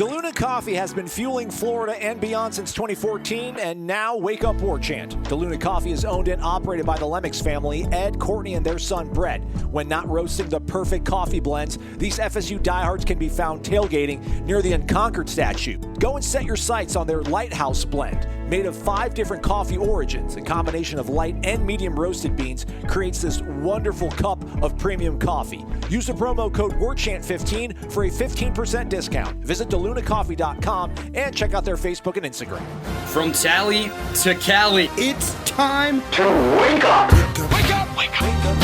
DeLuna Coffee has been fueling Florida and beyond since 2014, and now wake up Warchant. DeLuna Coffee is owned and operated by the Lemmix family, Ed, Courtney, and their son Brett. When not roasting the perfect coffee blends, these FSU diehards can be found tailgating near the Unconquered statue. Go and set your sights on their Lighthouse blend. Made of 5 different coffee origins, a combination of light and medium roasted beans creates this wonderful cup of premium coffee. Use the promo code WARCHANT15 for a 15% discount. Visit DeLunaCoffee.com and check out their Facebook and Instagram. From Tally to Cali, it's time to wake up. Wake up, wake up, wake up.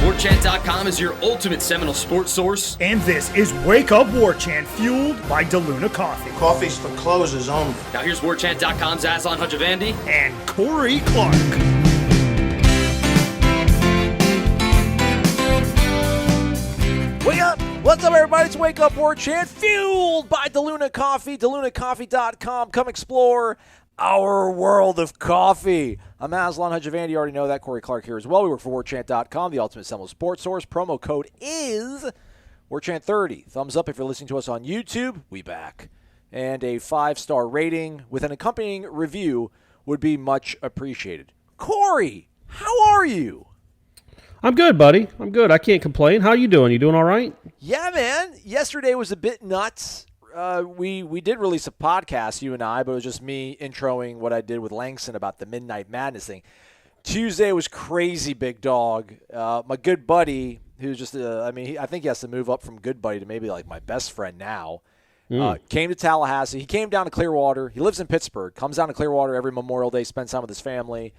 WarChant.com is your ultimate Seminole sports source. And this is Wake Up Warchant, fueled by DeLuna Coffee. Coffee's for closers only. Now here's WarChant.com's Aslan Hajavandi and Corey Clark. Wake up! What's up, everybody? It's Wake Up Warchant, fueled by DeLuna Coffee, DeLunaCoffee.com. Come explore our world of coffee. I'm Aslan Hajavandi. You already know that. Corey Clark here as well. We work for WarChant.com, the ultimate Seminole sports source. Promo code is WarChant30. Thumbs up if you're listening to us on YouTube. We back. And a 5-star rating with an accompanying review would be much appreciated. Corey, how are you? I'm good, buddy. I'm good. I can't complain. How you doing? You doing all right? Yeah, man. Yesterday was a bit nuts. We did release a podcast, you and I, but it was just me introing what I did with Langston about the Midnight Madness thing. Tuesday was crazy, big dog. My good buddy, who's just, I think he has to move up from good buddy to maybe like my best friend now, came to Tallahassee. He came down to Clearwater. He lives in Pittsburgh, comes down to Clearwater every Memorial Day, spends time with his family.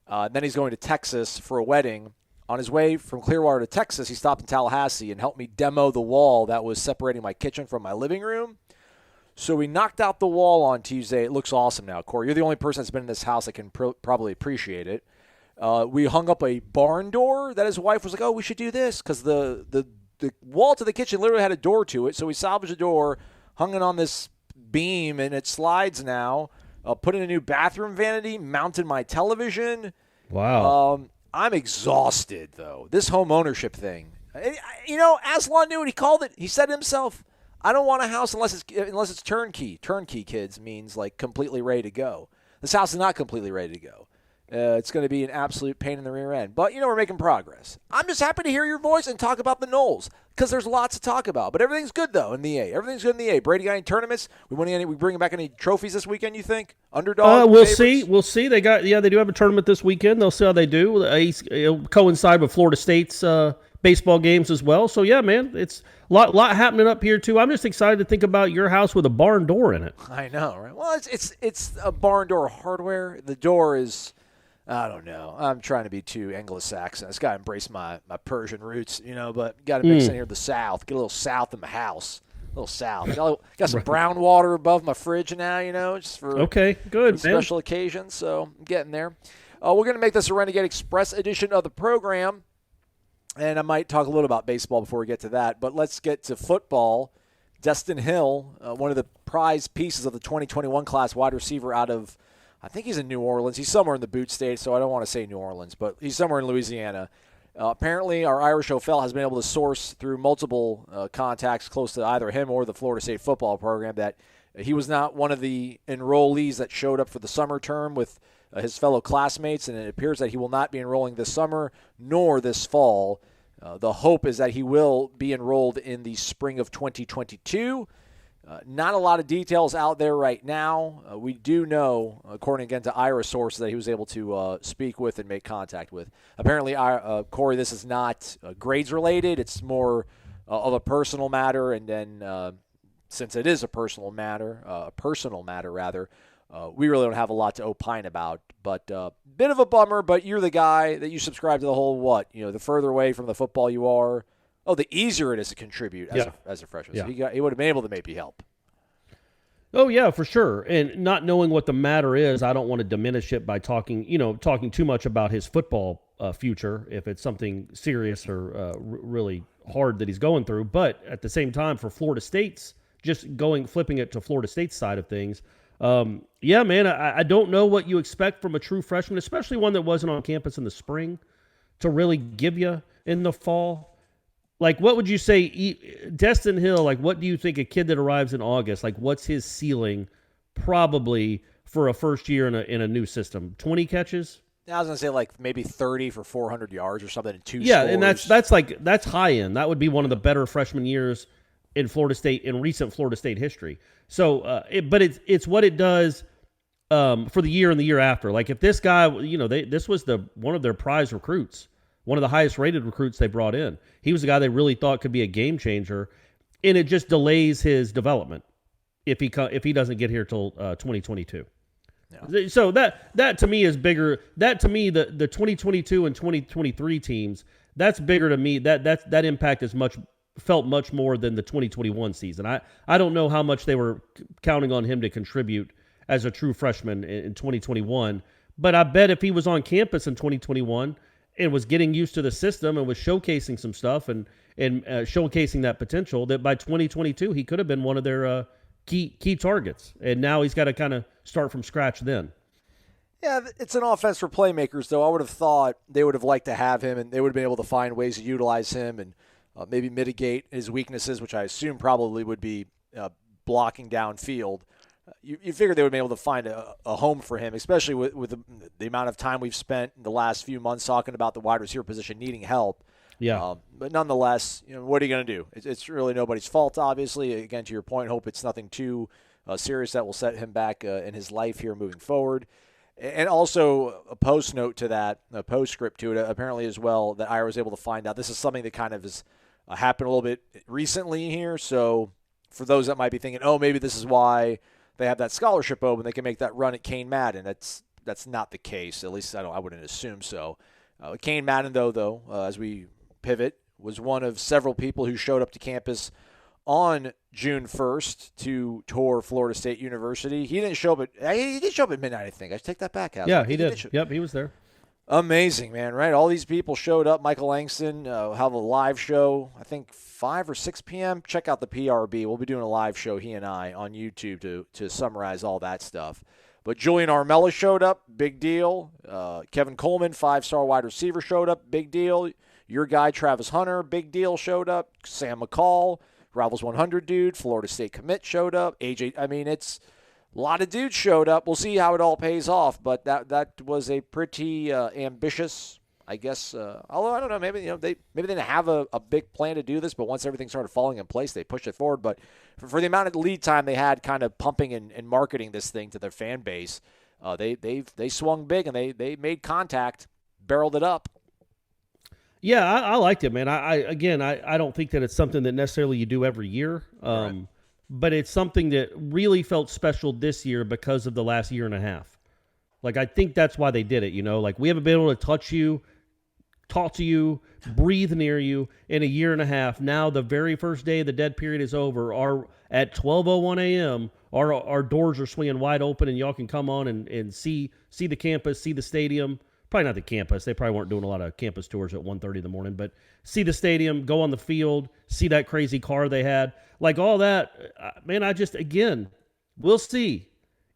Then he's going to Texas for a wedding. On his way from Clearwater to Texas, he stopped in Tallahassee and helped me demo the wall that was separating my kitchen from my living room. So we knocked out the wall on Tuesday. It looks awesome now, Corey. You're the only person that's been in this house that can probably appreciate it. We hung up a barn door that his wife was like, oh, we should do this, because the wall to the kitchen literally had a door to it. So we salvaged the door, hung it on this beam, and it slides now. Put in a new bathroom vanity, mounted my television. Wow. I'm exhausted, though. This home ownership thing. You know, Aslan knew what he called it. He said himself, I don't want a house unless it's turnkey. Turnkey, kids, means like completely ready to go. This house is not completely ready to go. It's going to be an absolute pain in the rear end. But, you know, we're making progress. I'm just happy to hear your voice and talk about the Noles, because there's lots to talk about. But everything's good, though, in the A. Everything's good in the A. Brady got any tournaments? We bringing back any trophies this weekend, you think? Underdog? We'll favorites? see. We'll see. They do have a tournament this weekend. They'll see how they do. It'll coincide with Florida State's baseball games as well. So, yeah, man, it's a lot happening up here, too. I'm just excited to think about your house with a barn door in it. I know, right? Well, it's a barn door hardware. The door is... I don't know. I'm trying to be too Anglo-Saxon. I just got to embrace my Persian roots, you know, but got to mix in here the South. Get a little South in my house. A little South. Got some brown water above my fridge now, you know, just for special occasions. So I'm getting there. We're going to make this a Renegade Express edition of the program, and I might talk a little about baseball before we get to that. But let's get to football. Destyn Hill, one of the prize pieces of the 2021 class, wide receiver out of, I think he's in New Orleans. He's somewhere in the boot state, so I don't want to say New Orleans, but he's somewhere in Louisiana. Apparently, our Irish O'Fell has been able to source through multiple contacts close to either him or the Florida State football program that he was not one of the enrollees that showed up for the summer term with his fellow classmates, and it appears that he will not be enrolling this summer nor this fall. The hope is that he will be enrolled in the spring of 2022. Not a lot of details out there right now. We do know, according again to Ira sources, that he was able to speak with and make contact with. Apparently, Corey, this is not grades related. It's more of a personal matter. And then since it is a personal matter, we really don't have a lot to opine about. But bit of a bummer, but you're the guy that you subscribe to the whole the further away from the football you are, the easier it is to contribute as a freshman. Yeah. So he would have been able to maybe help. Oh, yeah, for sure. And not knowing what the matter is, I don't want to diminish it by talking too much about his football future if it's something serious or really hard that he's going through. But at the same time, for Florida State's, flipping it to Florida State's side of things, yeah, man, I don't know what you expect from a true freshman, especially one that wasn't on campus in the spring, to really give you in the fall. Like, what would you say, Destyn Hill, like, what do you think a kid that arrives in August, like, what's his ceiling probably for a first year in a new system? 20 catches? I was going to say like maybe 30 for 400 yards or something in 2 Yeah, scores. and that's high end. That would be one of the better freshman years in recent Florida State history. So, but it's what it does for the year and the year after. Like if this guy, this was one of their prize recruits, one of the highest rated recruits they brought in. He was the guy they really thought could be a game changer, and it just delays his development if he doesn't get here till 2022. Yeah. So that to me is bigger. That to me, the 2022 and 2023 teams, that's bigger to me. That impact is felt much more than the 2021 season. I don't know how much they were counting on him to contribute as a true freshman in 2021, but I bet if he was on campus in 2021 and was getting used to the system and was showcasing some stuff and showcasing that potential, that by 2022 he could have been one of their key targets. And now he's got to kind of start from scratch then. Yeah, it's an offense for playmakers, though. I would have thought they would have liked to have him, and they would have been able to find ways to utilize him and maybe mitigate his weaknesses, which I assume probably would be blocking downfield. You figured they would be able to find a home for him, especially with the amount of time we've spent in the last few months talking about the wide receiver position needing help. Yeah. But nonetheless, what are you going to do? It's really nobody's fault, obviously. Again, to your point, hope it's nothing too serious that will set him back in his life here moving forward. And also a post note to that, a postscript to it, apparently as well, that Ira was able to find out. This is something that kind of has happened a little bit recently here. So for those that might be thinking, oh, maybe this is why they have that scholarship open, they can make that run at Kane Madden. That's not the case. At least I wouldn't assume so. Kane Madden, though, as we pivot, was one of several people who showed up to campus on June 1st to tour Florida State University. He didn't show up he did show up at midnight, I think. I take that back. Yeah, he did. Yep, he was there. Amazing, man, right? All these people showed up. Michael Langston have a live show, I think 5 or 6 p.m. Check out the PRB. We'll be doing a live show, he and I, on YouTube to summarize all that stuff. But Julian Armella showed up, big deal. Kevin Coleman, 5-star wide receiver, showed up, big deal. Your guy, Travis Hunter, big deal, showed up. Sam McCall, Rivals 100 dude, Florida State commit showed up. AJ, it's a lot of dudes showed up. We'll see how it all pays off, but that was a pretty ambitious, I guess. Although I don't know, maybe they didn't have a big plan to do this, but once everything started falling in place, they pushed it forward. But for the amount of lead time they had, kind of pumping and marketing this thing to their fan base, they swung big and they made contact, barreled it up. Yeah, I liked it, man. I don't think that it's something that necessarily you do every year. Right. But it's something that really felt special this year because of the last year and a half. Like, I think that's why they did it, Like, we haven't been able to touch you, talk to you, breathe near you in a year and a half. Now, the very first day the dead period is over, at 12:01 a.m., our doors are swinging wide open, and y'all can come on and see the campus, see the stadium. Probably not the campus. They probably weren't doing a lot of campus tours at 1:30 in the morning, but see the stadium, go on the field, see that crazy car they had. Like all that, man, we'll see.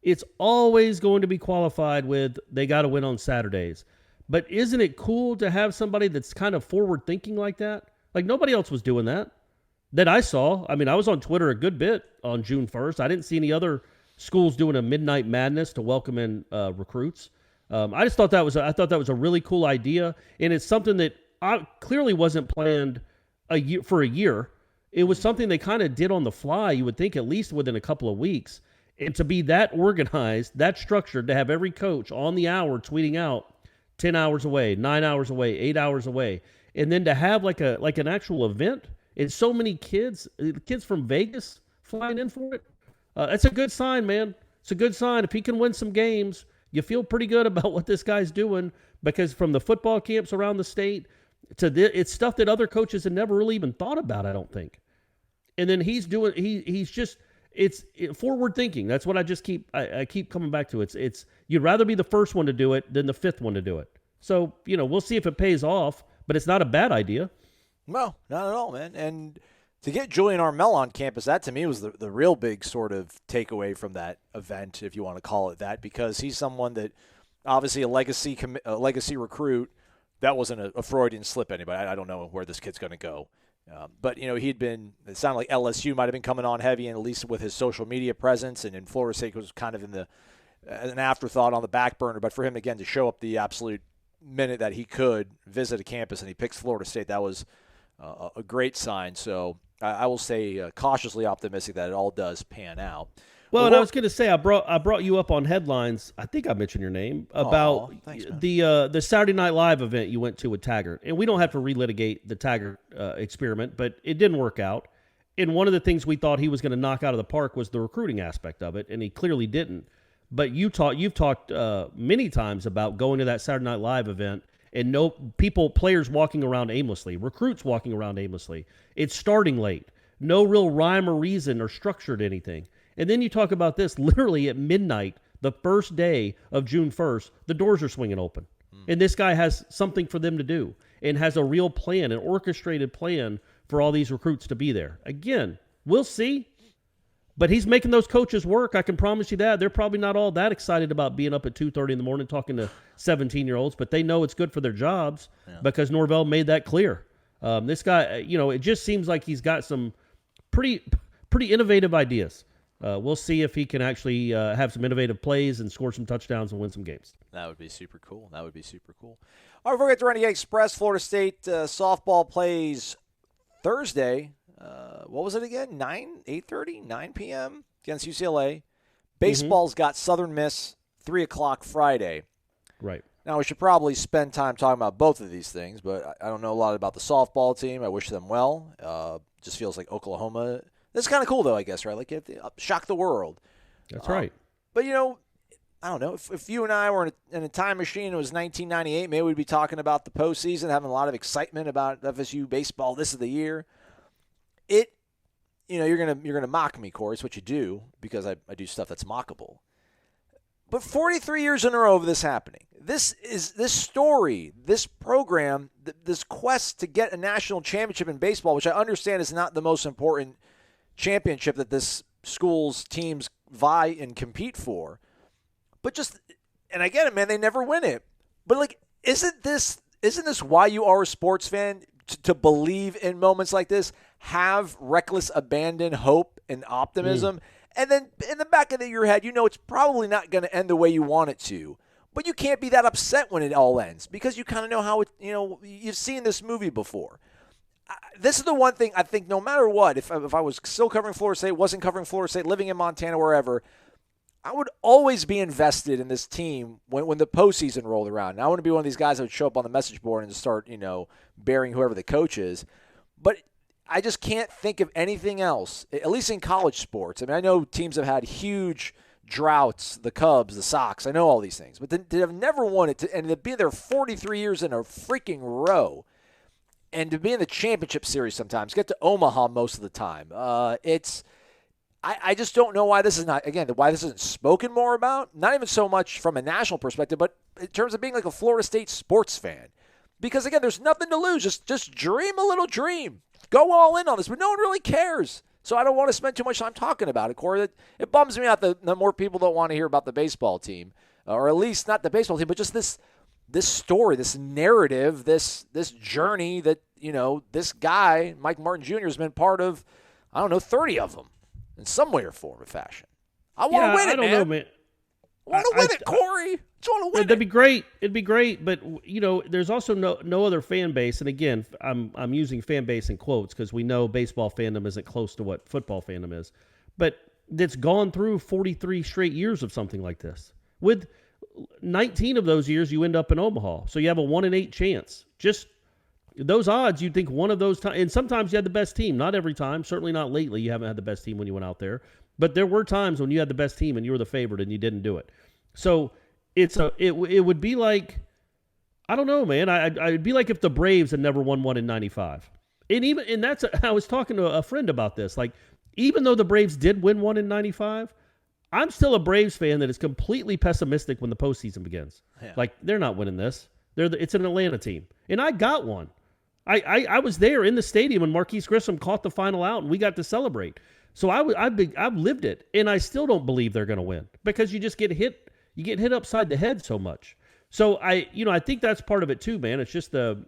It's always going to be qualified with they got to win on Saturdays. But isn't it cool to have somebody that's kind of forward thinking like that? Like nobody else was doing that I saw. I was on Twitter a good bit on June 1st. I didn't see any other schools doing a midnight madness to welcome in recruits. I thought that was a really cool idea, and it's something that clearly wasn't planned for a year. It was something they kind of did on the fly. You would think at least within a couple of weeks, and to be that organized, that structured, to have every coach on the hour tweeting out 10 hours away, 9 hours away, 8 hours away, and then to have like an actual event and so many kids from Vegas flying in for it. That's a good sign, man. It's a good sign. If he can win some games, you feel pretty good about what this guy's doing, because from the football camps around the state to it's stuff that other coaches had never really even thought about, I don't think. And then he's forward thinking. That's what I keep coming back to. It's you'd rather be the first one to do it than the fifth one to do it. So, we'll see if it pays off, but it's not a bad idea. No, not at all, man. And to get Julian Armella on campus, that to me was the real big sort of takeaway from that event, if you want to call it that, because he's someone that obviously a legacy recruit. That wasn't a Freudian slip, anybody. I don't know where this kid's going to go. But, it sounded like LSU might have been coming on heavy, and at least with his social media presence, and in Florida State was kind of an afterthought on the back burner. But for him, again, to show up the absolute minute that he could visit a campus and he picks Florida State, that was a great sign. So I will say cautiously optimistic that it all does pan out. Well, and I was going to say, I brought you up on headlines. I think I mentioned your name about thanks, the Saturday Night Live event you went to with Taggart, and we don't have to relitigate the Taggart experiment, but it didn't work out. And one of the things we thought he was going to knock out of the park was the recruiting aspect of it, and he clearly didn't. But you've talked many times about going to that Saturday Night Live event and players walking around aimlessly, recruits walking around aimlessly. It's starting late, no real rhyme or reason or structure to anything. And then you talk about this, literally at midnight, the first day of June 1st, the doors are swinging open. And this guy has something for them to do and has a real plan, an orchestrated plan for all these recruits to be there. Again, we'll see. But he's making those coaches work. I can promise you that. They're probably not all that excited about being up at 2:30 in the morning talking to 17-year-olds, but they know it's good for their jobs because Norvell made that clear. This guy, it just seems like he's got some pretty innovative ideas. We'll see if he can actually have some innovative plays and score some touchdowns and win some games. That would be super cool. All right, before we get to Renegade Express, Florida State softball plays Thursday. What was it again? 9 p.m. against UCLA. Baseball's got Southern Miss, 3 o'clock Friday. Right. Now, we should probably spend time talking about both of these things, but I don't know a lot about the softball team. I wish them well. Just feels like Oklahoma. That's kind of cool, though, I guess, right? Like, shock the world. That's right. But, I don't know. If you and I were in a time machine and it was 1998, maybe we'd be talking about the postseason, having a lot of excitement about FSU baseball. This is the year. You're gonna mock me, Corey. It's what you do because I do stuff that's mockable. But 43 years in a row of this happening. This story, this program, this quest to get a national championship in baseball, which I understand is not the most important championship that this school's teams vie and compete for. But and I get it, man, they never win it. But isn't this why you are a sports fan? To believe in moments like this, have reckless abandon, hope, and optimism. And then in the back of your head, it's probably not going to end the way you want it to. But you can't be that upset when it all ends because you kind of know how it, you've seen this movie before. This is the one thing I think no matter what, if I was still covering Florida State, wasn't covering Florida State, living in Montana, wherever, I would always be invested in this team when the postseason rolled around. And I want to be one of these guys that would show up on the message board and just start, bearing whoever the coach is. But I just can't think of anything else, at least in college sports. I mean, I know teams have had huge droughts, the Cubs, the Sox. I know all these things. But they have never won it, and to be there 43 years in a freaking row, and to be in the championship series sometimes, get to Omaha most of the time. I just don't know why this is not, again, why this isn't spoken more about. Not even so much from a national perspective, but in terms of being like a Florida State sports fan. Because, again, there's nothing to lose. Just dream a little dream. Go all in on this, but no one really cares. So I don't want to spend too much time talking about it, Corey. It bums me out that the more people don't want to hear about the baseball team, or at least not the baseball team, but just this story, this narrative, this journey that, this guy, Mike Martin Jr., has been part of, 30 of them. In some way or form or fashion. I want to win it, I don't know, man. I want to win it, Corey. Just want to win it. That'd be great. It'd be great, but there's also no other fan base. And again, I'm using fan base in quotes because we know baseball fandom isn't close to what football fandom is. But that's gone through 43 straight years of something like this. With 19 of those years, you end up in Omaha, so you have a 1 in 8 chance. Just those odds, you'd think one of those times, and sometimes you had the best team. Not every time. Certainly not lately. You haven't had the best team when you went out there. But there were times when you had the best team and you were the favorite and you didn't do it. So it would be like, I don't know, man. I'd be like if the Braves had never won one in 95. I was talking to a friend about this. Like, even though the Braves did win one in 95, I'm still a Braves fan that is completely pessimistic when the postseason begins. Yeah. Like, they're not winning this. It's an Atlanta team. And I got one. I was there in the stadium when Marquise Grissom caught the final out and we got to celebrate. So I've lived it, and I still don't believe they're going to win because you just get hit. You get hit upside the head so much. So I think that's part of it too, man. It's just the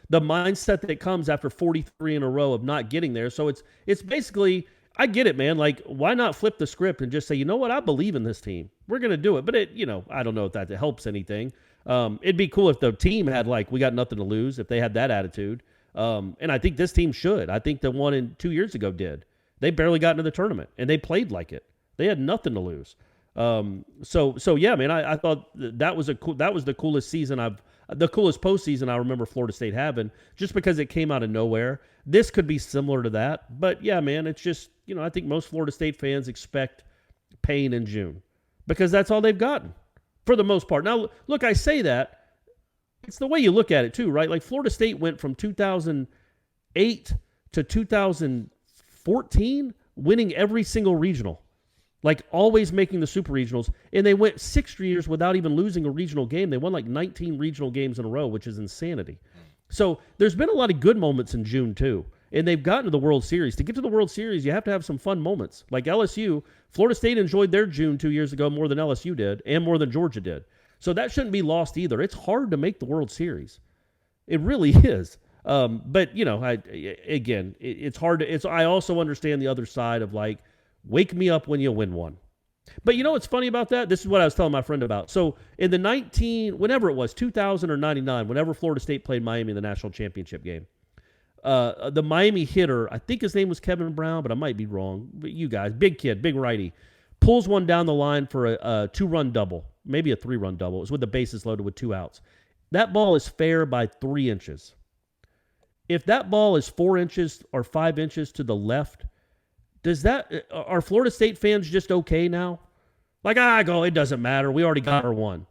mindset that comes after 43 in a row of not getting there. So it's basically, I get it, man. Like, why not flip the script and just say, you know what, I believe in this team. We're gonna do it. But I don't know if that helps anything. It'd be cool if the team had we got nothing to lose, if they had that attitude. And I think this team should. I think the one 2 years ago did. They barely got into the tournament and they played like it. They had nothing to lose. So yeah, man, I thought that was the coolest season the coolest postseason I remember Florida State having, just because it came out of nowhere. This could be similar to that, but yeah, man, it's just, I think most Florida State fans expect pain in June because that's all they've gotten for the most part. Now, look, I say that, it's the way you look at it too, right? Like Florida State went from 2008 to 2014 winning every single regional. Like always making the super regionals, and they went 6 years without even losing a regional game. They won 19 regional games in a row, which is insanity. So there's been a lot of good moments in June too, and they've gotten to the World Series. To get to the World Series, you have to have some fun moments. Like LSU, Florida State enjoyed their June 2 years ago more than LSU did, and more than Georgia did. So that shouldn't be lost either. It's hard to make the World Series. It really is. But it's hard to. I also understand the other side of wake me up when you win one. But what's funny about that? This is what I was telling my friend about. So in the 2000 or 99, whenever Florida State played Miami in the national championship game, the Miami hitter, I think his name was Kevin Brown, but I might be wrong. But you guys, big kid, big righty, pulls one down the line for a 2-run double, maybe a 3-run double. It was with the bases loaded with 2 outs. That ball is fair by 3 inches. If that ball is 4 inches or 5 inches to the left, are Florida State fans just okay now? It doesn't matter. We already got our one.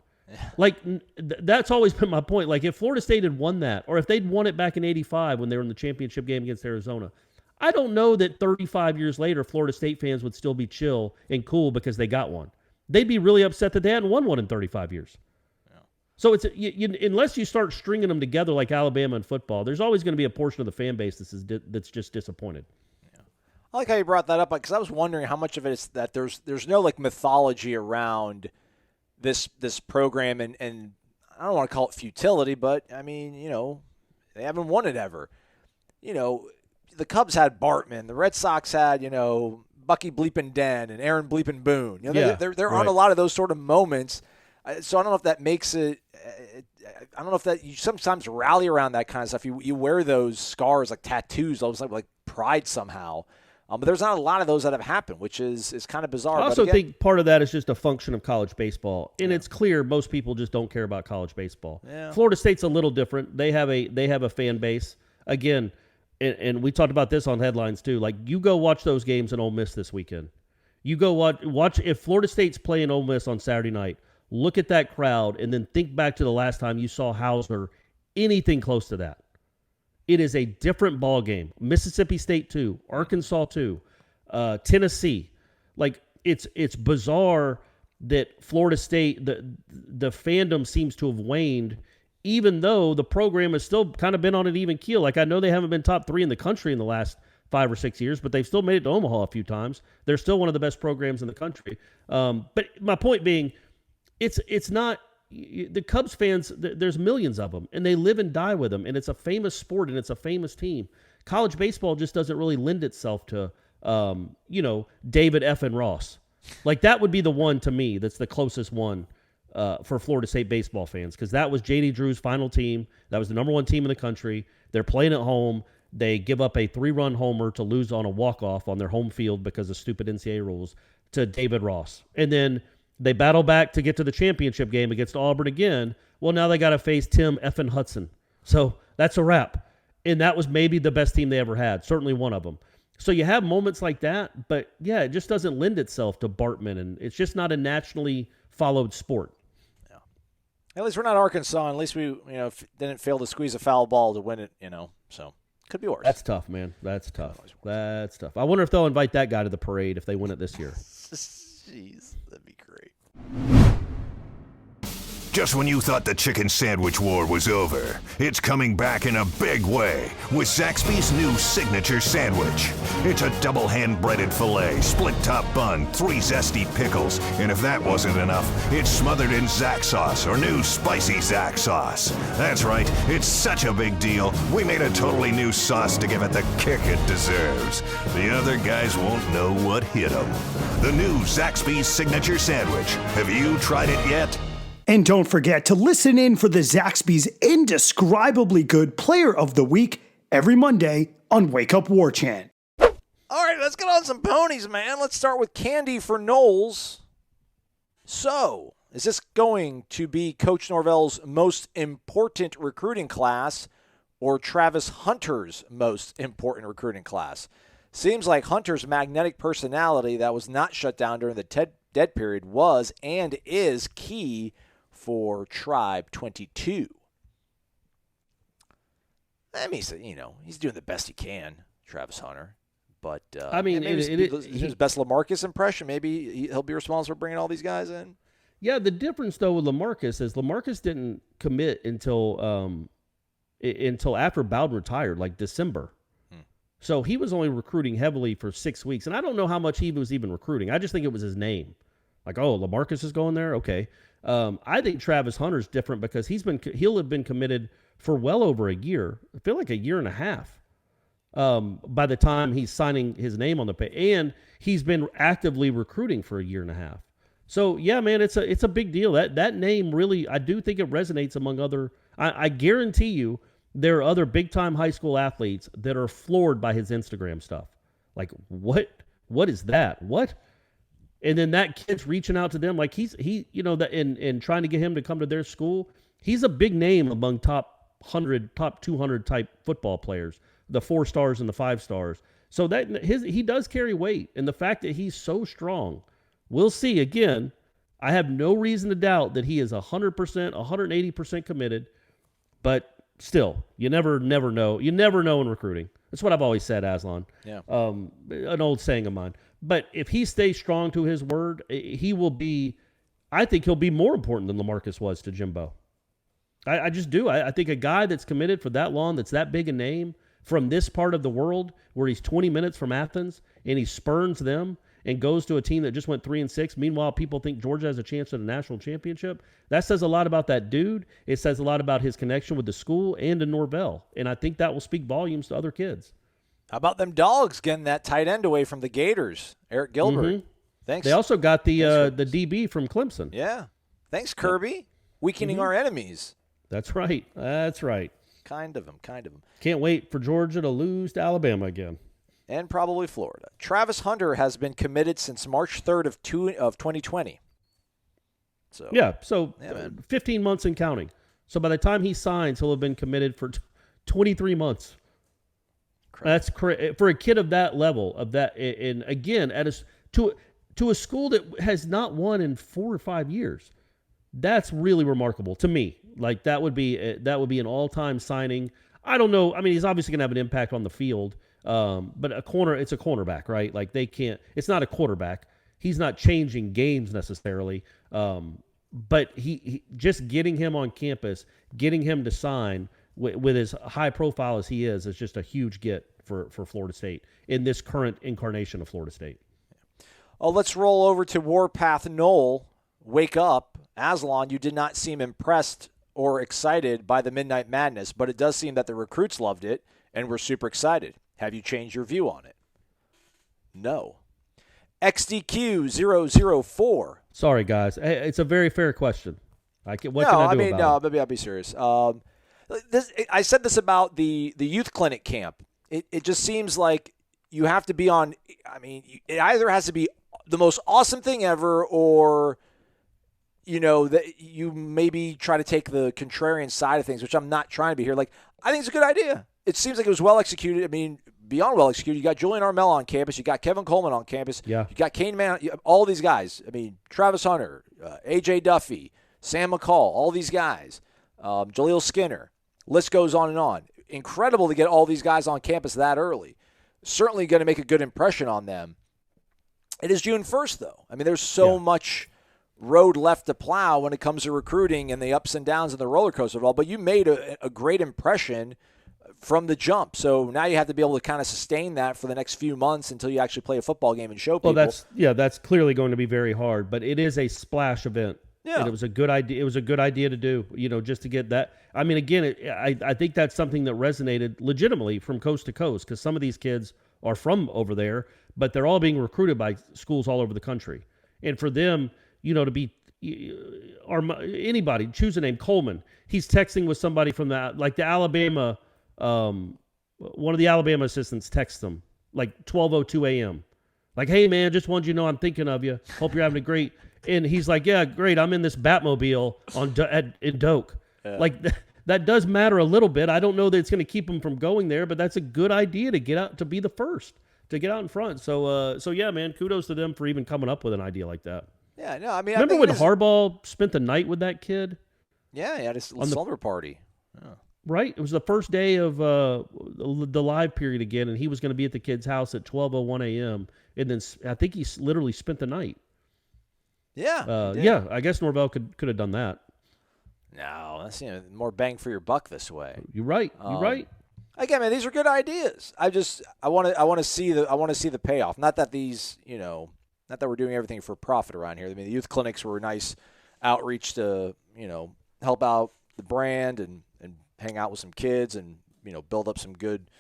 That's always been my point. If Florida State had won that, or if they'd won it back in 85 when they were in the championship game against Arizona, I don't know that 35 years later, Florida State fans would still be chill and cool because they got one. They'd be really upset that they hadn't won one in 35 years. Yeah. So it's unless you start stringing them together like Alabama and football, there's always going to be a portion of the fan base that's just disappointed. I like how you brought that up because I was wondering how much of it is that there's no mythology around this program and I don't want to call it futility, but I mean, they haven't won it ever. The Cubs had Bartman, the Red Sox had, Bucky Bleepin' Den and Aaron Bleepin' Boone. There aren't a lot of those sort of moments. So I don't know if that makes it I don't know if that you sometimes rally around that kind of stuff. You wear those scars like tattoos, all of a sudden like pride somehow. But there's not a lot of those that have happened, which is kind of bizarre. I also think part of that is just a function of college baseball, and it's clear most people just don't care about college baseball. Yeah. Florida State's a little different. They have a fan base again, and we talked about this on headlines too. You go watch those games in Ole Miss this weekend. You go watch if Florida State's playing Ole Miss on Saturday night. Look at that crowd, and then think back to the last time you saw Hausner, anything close to that. It is a different ball game. Mississippi State too, Arkansas too, Tennessee. It's bizarre that Florida State, the fandom seems to have waned, even though the program has still kind of been on an even keel. I know they haven't been top 3 in the country in the last 5 or 6 years, but they've still made it to Omaha a few times. They're still one of the best programs in the country. But my point being, it's not. The Cubs fans, there's millions of them, and they live and die with them, and it's a famous sport, and it's a famous team. College baseball just doesn't really lend itself to, David F. and Ross. That would be the one to me that's the closest one for Florida State baseball fans, because that was J.D. Drew's final team. That was the number 1 team in the country. They're playing at home. They give up a 3-run homer to lose on a walk-off on their home field because of stupid NCAA rules to David Ross. And then they battle back to get to the championship game against Auburn again. Well, now they got to face Tim Effin Hudson. So that's a wrap. And that was maybe the best team they ever had, certainly one of them. So you have moments like that, but yeah, it just doesn't lend itself to Bartman, and it's just not a nationally followed sport. Yeah. At least we're not Arkansas. At least we didn't fail to squeeze a foul ball to win it, so could be worse. That's tough, man. That's tough. That's tough. I wonder if they'll invite that guy to the parade if they win it this year. Jeez, that'd be great. Just when you thought the chicken sandwich war was over, it's coming back in a big way with Zaxby's new signature sandwich. It's a double hand-breaded filet, split-top bun, 3 zesty pickles, and if that wasn't enough, it's smothered in Zax sauce or new spicy Zax sauce. That's right, it's such a big deal, we made a totally new sauce to give it the kick it deserves. The other guys won't know what hit them. The new Zaxby's signature sandwich. Have you tried it yet? And don't forget to listen in for the Zaxby's indescribably good Player of the Week every Monday on Wake Up Warchant. All right, let's get on some ponies, man. Let's start with Candy for Noles. So, is this going to be Coach Norvell's most important recruiting class or Travis Hunter's most important recruiting class? Seems like Hunter's magnetic personality that was not shut down during the dead period was and is key for Tribe 22. I mean, he's doing the best he can, Travis Hunter. But I mean, his best LaMarcus impression. Maybe he'll be responsible for bringing all these guys in. Yeah, the difference though with LaMarcus is LaMarcus didn't commit until after Bowden retired, like December. So he was only recruiting heavily for 6 weeks, and I don't know how much he was even recruiting. I just think it was his name. Like, oh, LaMarcus is going there? Okay. I think Travis Hunter's different because he'll have been committed for well over a year. I feel like a year and a half by the time he's signing his name on the page. And he's been actively recruiting for a year and a half. So, yeah, man, it's a big deal. That name really, I do think it resonates among other – I guarantee you there are other big-time high school athletes that are floored by his Instagram stuff. Like, what is that? What? And then that kid's reaching out to them like and trying to get him to come to their school. He's a big name among top 100, top 200 type football players, the 4 stars and the 5 stars. So he does carry weight. And the fact that he's so strong, we'll see. Again, I have no reason to doubt that he is 100%, 180% committed. But still, you never know. You never know in recruiting. That's what I've always said, Aslan. Yeah. An old saying of mine. But if he stays strong to his word, he will be – I think he'll be more important than LaMarcus was to Jimbo. I just do. I think a guy that's committed for that long, that's that big a name from this part of the world where he's 20 minutes from Athens and he spurns them and goes to a team that just went 3-6. Meanwhile, people think Georgia has a chance at a national championship. That says a lot about that dude. It says a lot about his connection with the school and to Norvell. And I think that will speak volumes to other kids. How about them Dogs getting that tight end away from the Gators, Eric Gilbert? Mm-hmm. Thanks. They also got the DB from Clemson. Yeah. Thanks, Kirby. Weakening our enemies. That's right. Kind of them. Can't wait for Georgia to lose to Alabama again. And probably Florida. Travis Hunter has been committed since March 3rd of 2020. So 15 months and counting. So by the time he signs, he'll have been committed for 23 months. That's for a kid of that level, and again, to a school that has not won in 4 or 5 years. That's really remarkable to me. Like that would be an all-time signing. I don't know. I mean, he's obviously going to have an impact on the field, but it's a cornerback, right? Like they can't. It's not a quarterback. He's not changing games necessarily. But he just getting him on campus, getting him to sign with as high profile as he is just a huge get for Florida State in this current incarnation of Florida State. Oh, let's roll over to Warpath Knoll. Wake up. Aslan, you did not seem impressed or excited by the Midnight Madness, but it does seem that the recruits loved it and were super excited. Have you changed your view on it? No. XDQ004. Sorry, guys. It's a very fair question. What can I do about it? Maybe I'll be serious. I said this about the youth clinic camp. It just seems like you have to be on – I mean, it either has to be the most awesome thing ever or – that you maybe try to take the contrarian side of things, which I'm not trying to be here. Like, I think it's a good idea. It seems like it was well executed. I mean, beyond well executed. You got Julian Armel on campus. You got Kevin Coleman on campus. Yeah. You got Kane Mann. All these guys. I mean, Travis Hunter, A.J. Duffy, Sam McCall, all these guys. Jaleel Skinner. List goes on and on. Incredible to get all these guys on campus that early. Certainly going to make a good impression on them. It is June 1st, though. I mean, there's so much road left to plow when it comes to recruiting and the ups and downs and the roller coaster of it all, but you made a great impression from the jump. So now you have to be able to kind of sustain that for the next few months until you actually play a football game and show people. Well, that's clearly going to be very hard, but it is a splash event. Yeah. And it was a good idea. It was a good idea to do, just to get that. I mean, again, I think that's something that resonated legitimately from coast to coast, because some of these kids are from over there, but they're all being recruited by schools all over the country. And for them, to be anybody, choose a name, Coleman. He's texting with somebody from the Alabama. One of the Alabama assistants texts them like 12:02 a.m. Like, hey man, just wanted you to know I'm thinking of you. Hope you're having a great. And he's like, yeah, great. I'm in this Batmobile in Doak. Yeah. Like that does matter a little bit. I don't know that it's going to keep him from going there, but that's a good idea to get out, to be the first, to get out in front. So yeah, man, kudos to them for even coming up with an idea like that. Yeah, no, I mean, remember when Harbaugh spent the night with that kid? Yeah, he had a slumber party. Yeah. Right? It was the first day of the live period again, and he was going to be at the kid's house at 12:01 a.m., and then I think he literally spent the night. Yeah. Yeah, I guess Norvell could have done that. No, that's more bang for your buck this way. You're right. You're right. Again, man, these are good ideas. I want to see the payoff. Not that these, not that we're doing everything for profit around here. I mean, the youth clinics were a nice outreach to, help out the brand and hang out with some kids and, build up some good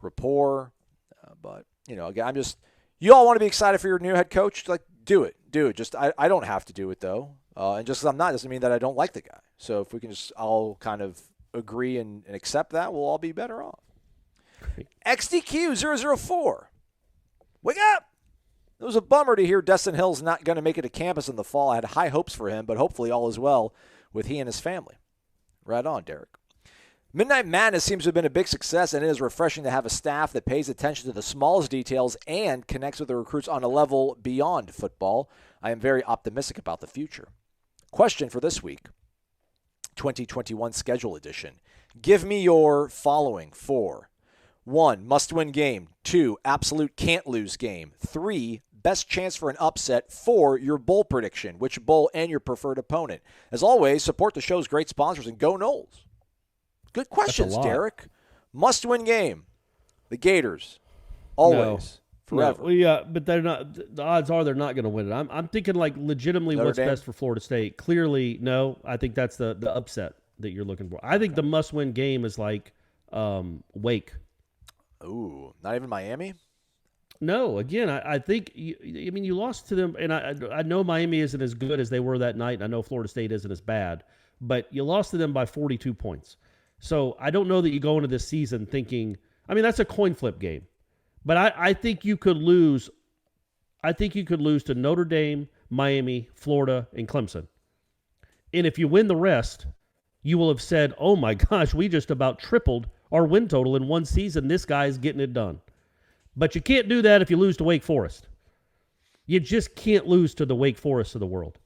rapport. But, again, you all want to be excited for your new head coach. Like, do it. Just, I don't have to do it though. And just because I'm not doesn't mean that I don't like the guy. So if we can just all kind of agree and accept that, we'll all be better off. XDQ004. Wake up! It was a bummer to hear Destyn Hill's not going to make it to campus in the fall. I had high hopes for him, but hopefully all is well with he and his family. Right on, Derek. Midnight Madness seems to have been a big success, and it is refreshing to have a staff that pays attention to the smallest details and connects with the recruits on a level beyond football. I am very optimistic about the future. Question for this week, 2021 schedule edition. Give me your following for 1, must-win game. 2, absolute can't-lose game. 3, best chance for an upset. 4, your bowl prediction, which bowl and your preferred opponent. As always, support the show's great sponsors and go Noles. Good questions, Derek. Must-win game. The Gators. Always. Forever. No. Well, yeah, but they're not. The odds are they're not going to win it. I'm thinking like legitimately Notre Dame? Best for Florida State. Clearly, no. I think that's the upset that you're looking for. I think the must-win game is like Wake. Ooh, not even Miami? No, again, I think, you lost to them, and I know Miami isn't as good as they were that night, and I know Florida State isn't as bad, but you lost to them by 42 points. So I don't know that you go into this season thinking, that's a coin flip game. But I think you could lose. I think you could lose to Notre Dame, Miami, Florida, and Clemson. And if you win the rest, you will have said, oh my gosh, we just about tripled our win total in one season. This guy's getting it done. But you can't do that if you lose to Wake Forest. You just can't lose to the Wake Forest of the world.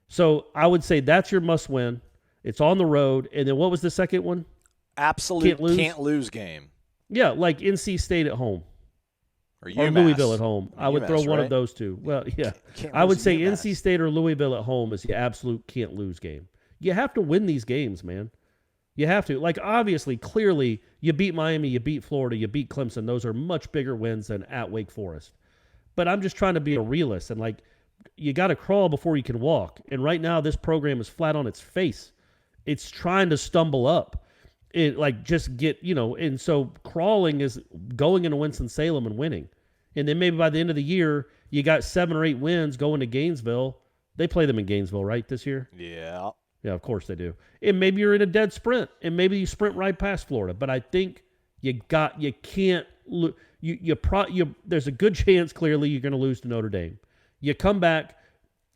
So I would say that's your must-win. It's on the road. And then what was the second one? Absolute can't lose game. Yeah, like NC State at home. Or Louisville at home. I would throw one right? of those two. Well, yeah. I would say NC State or Louisville at home is the absolute can't lose game. You have to win these games, man. You have to. Like, obviously, clearly, you beat Miami, you beat Florida, you beat Clemson. Those are much bigger wins than at Wake Forest. But I'm just trying to be a realist. And, like, you got to crawl before you can walk. And right now, this program is flat on its face. It's trying to stumble up. And so crawling is going into Winston-Salem and winning. And then maybe by the end of the year, you got 7 or 8 wins going to Gainesville. They play them in Gainesville, right, this year? Yeah. Yeah, of course they do. And maybe you're in a dead sprint, and maybe you sprint right past Florida. But I think there's a good chance, clearly, you're going to lose to Notre Dame. You come back,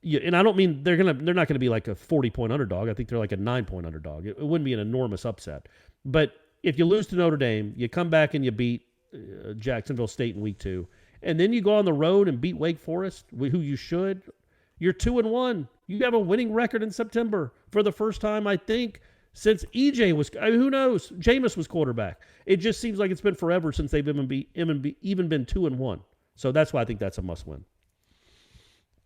and I don't mean they're not going to be like a 40-point underdog. I think they're like a 9-point underdog. It wouldn't be an enormous upset. But if you lose to Notre Dame, you come back and you beat Jacksonville State in week 2. And then you go on the road and beat Wake Forest, who you should. You're 2-1. You have a winning record in September for the first time, I think, since EJ was. Who knows? Jameis was quarterback. It just seems like it's been forever since they've even been 2-1. So that's why I think that's a must-win.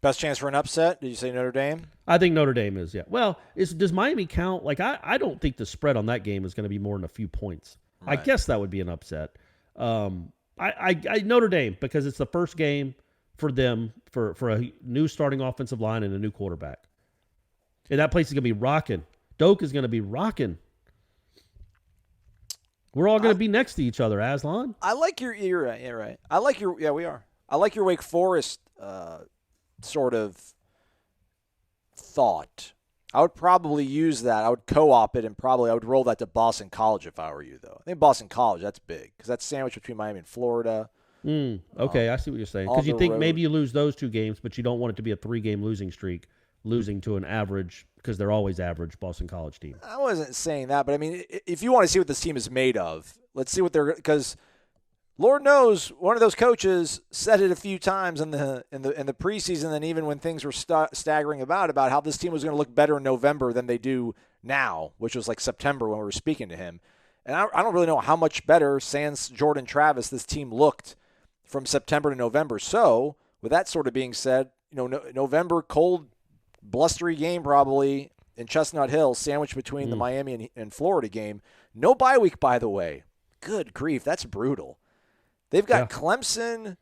Best chance for an upset? Did you say Notre Dame? I think Notre Dame is, yeah. Well, does Miami count? Like, I don't think the spread on that game is going to be more than a few points. Right. I guess that would be an upset. I Notre Dame, because it's the first game for them for a new starting offensive line and a new quarterback. And that place is going to be rocking. Doak is going to be rocking. We're all going to be next to each other, Aslan. I like you're right. You're right. We are. I like your Wake Forest sort of thought. I would probably use that. I would co-op it, and probably I would roll that to Boston College if I were you, though. I think Boston College, that's big, because that's sandwiched between Miami and Florida. Okay, I see what you're saying. Because you think maybe you lose those 2 games, but you don't want it to be a 3-game losing streak, losing to an average, because they're always average, Boston College team. I wasn't saying that, but I mean, if you want to see what this team is made of, let's see what they're – because – Lord knows, one of those coaches said it a few times in the preseason, and even when things were staggering about how this team was going to look better in November than they do now, which was like September when we were speaking to him. And I don't really know how much better, sans Jordan Travis, this team looked from September to November. So, with that sort of being said, November, cold, blustery game probably in Chestnut Hill, sandwiched between the Miami and Florida game. No bye week, by the way. Good grief, that's brutal. They've got Clemson,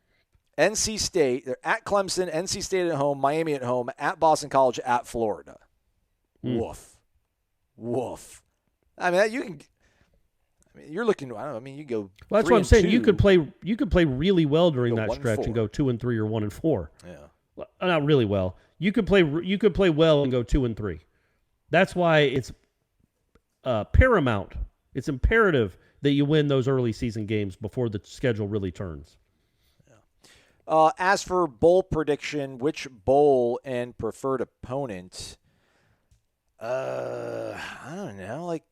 NC State. They're at Clemson, NC State at home, Miami at home, at Boston College, at Florida. Woof. I mean, you're looking. I don't know. I mean, you go. Well, that's what I'm saying. You could play really well during that stretch and go 2-3 or 1-4. Yeah. Well, not really well. You could play well and go 2-3. That's why it's paramount. It's imperative that you win those early season games before the schedule really turns. Yeah. As for bowl prediction, which bowl and preferred opponent? I don't know. Like,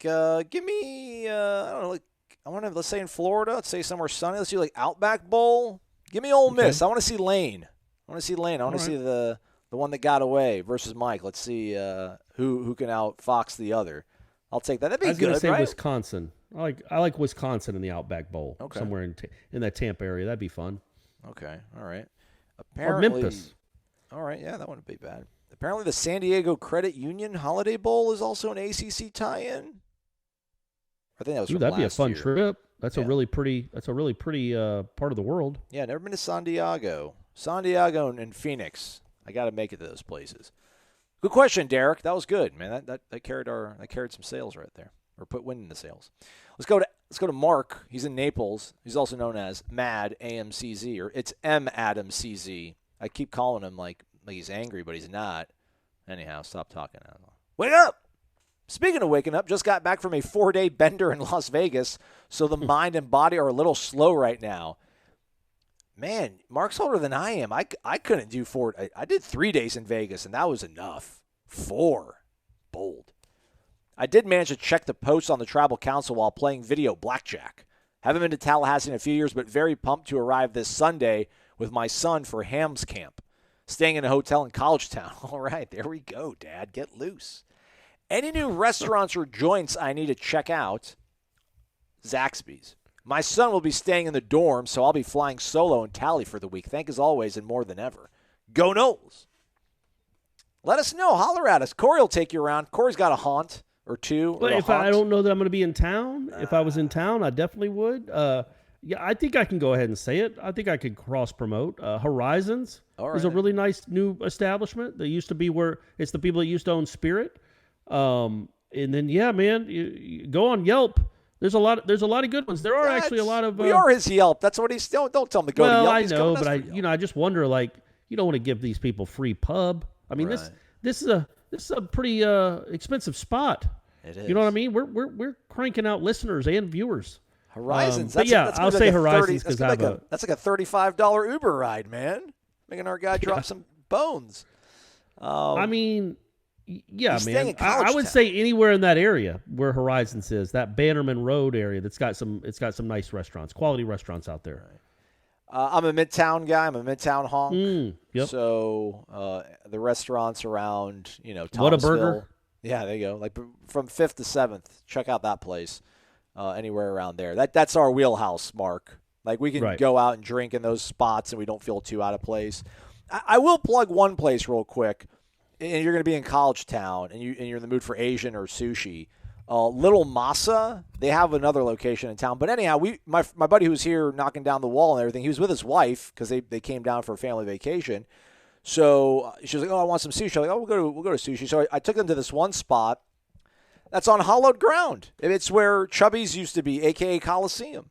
give me. I don't know. Like, I want to. Let's say in Florida. Let's say somewhere sunny. Let's do like Outback Bowl. Give me Ole Miss. I want to see Lane. I want to see the one that got away versus Mike. Let's see who can outfox the other. I'll take that. That'd be good. I was going to say, right? Wisconsin. I like Wisconsin in the Outback Bowl. Okay. Somewhere in that Tampa area. That'd be fun. Okay. All right. Apparently, or Memphis. All right. Yeah, that wouldn't be bad. Apparently, the San Diego Credit Union Holiday Bowl is also an ACC tie-in. I think that was from that'd be a fun year. Trip. That's a really pretty part of the world. Yeah, never been to San Diego. San Diego and Phoenix. I got to make it to those places. Good question, Derek. That was good, man. That carried some sales right there, or put wind in the sails. Let's go to Mark. He's in Naples. He's also known as Mad AMCZ, or it's M Adam CZ. I keep calling him like he's angry, but he's not. Anyhow, stop talking. Wake up! Speaking of waking up, just got back from a 4-day bender in Las Vegas, so the mind and body are a little slow right now. Man, Mark's older than I am. I couldn't do 4. I did 3 days in Vegas, and that was enough. 4. Bold. I did manage to check the posts on the Tribal Council while playing video blackjack. Haven't been to Tallahassee in a few years, but very pumped to arrive this Sunday with my son for Hams Camp. Staying in a hotel in College Town. All right, there we go, Dad. Get loose. Any new restaurants or joints I need to check out? Zaxby's. My son will be staying in the dorm, so I'll be flying solo in Tally for the week. Thank as always and more than ever. Go Noles. Let us know. Holler at us. Corey will take you around. Corey's got a haunt or two. But if I don't know that I'm going to be in town, if I was in town, I definitely would. Yeah, I think I can go ahead and say it. I think I could cross-promote. Horizons is a really nice new establishment. They used to be where it's the people that used to own Spirit. And then, yeah, man, you go on Yelp. There's a lot of good ones. There are actually a lot of. We are his Yelp. That's what he's still. Don't tell him to go to Yelp. Well, I know, but I just wonder, like, you don't want to give these people free pub. I mean, this is a pretty expensive spot. It is. You know what I mean? We're cranking out listeners and viewers. Horizons. I'll say Horizons because that's like a $35 Uber ride, man. Making our guy drop some bones. I mean. Yeah, man. I would say anywhere in that area where Horizons is, that Bannerman Road area, it's got some nice restaurants, quality restaurants out there. Right. I'm a Midtown guy. I'm a Midtown honk. Yep. So the restaurants around, Thomasville. What a burger. Yeah, there you go. Like from 5th to 7th, check out that place. Anywhere around there. That's our wheelhouse, Mark. Like we can go out and drink in those spots, and we don't feel too out of place. I will plug one place real quick, and you're going to be in College Town, and you're in the mood for Asian or sushi. Little Masa, they have another location in town. But anyhow, my buddy who was here knocking down the wall and everything, he was with his wife because they came down for a family vacation. So she was like, "Oh, I want some sushi." I'm like, "Oh, we'll go to sushi." So I took them to this one spot that's on hollowed ground. It's where Chubby's used to be, a.k.a. Coliseum.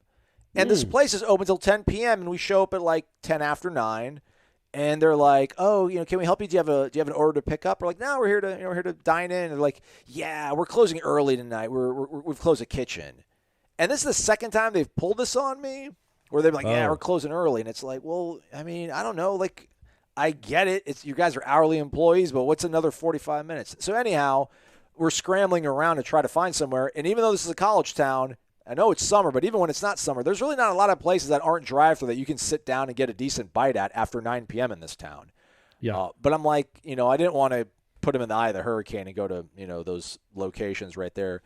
And this place is open till 10 p.m., and we show up at like 10 after 9. And they're like, "Oh, can we help you? Do you have an order to pick up?" We're like, "No, we're here to dine in." And they're like, "Yeah, we're closing early tonight. We've closed the kitchen." And this is the second time they've pulled this on me, where they're like, "Yeah, we're closing early." And it's like, well, I mean, I don't know. Like, I get it. It's you guys are hourly employees, but what's another 45 minutes? So anyhow, we're scrambling around to try to find somewhere. And even though this is a college town, I know it's summer, but even when it's not summer, there's really not a lot of places that aren't drive-through that you can sit down and get a decent bite at after 9 p.m. in this town. Yeah. But I'm like, I didn't want to put him in the eye of the hurricane and go to, those locations right there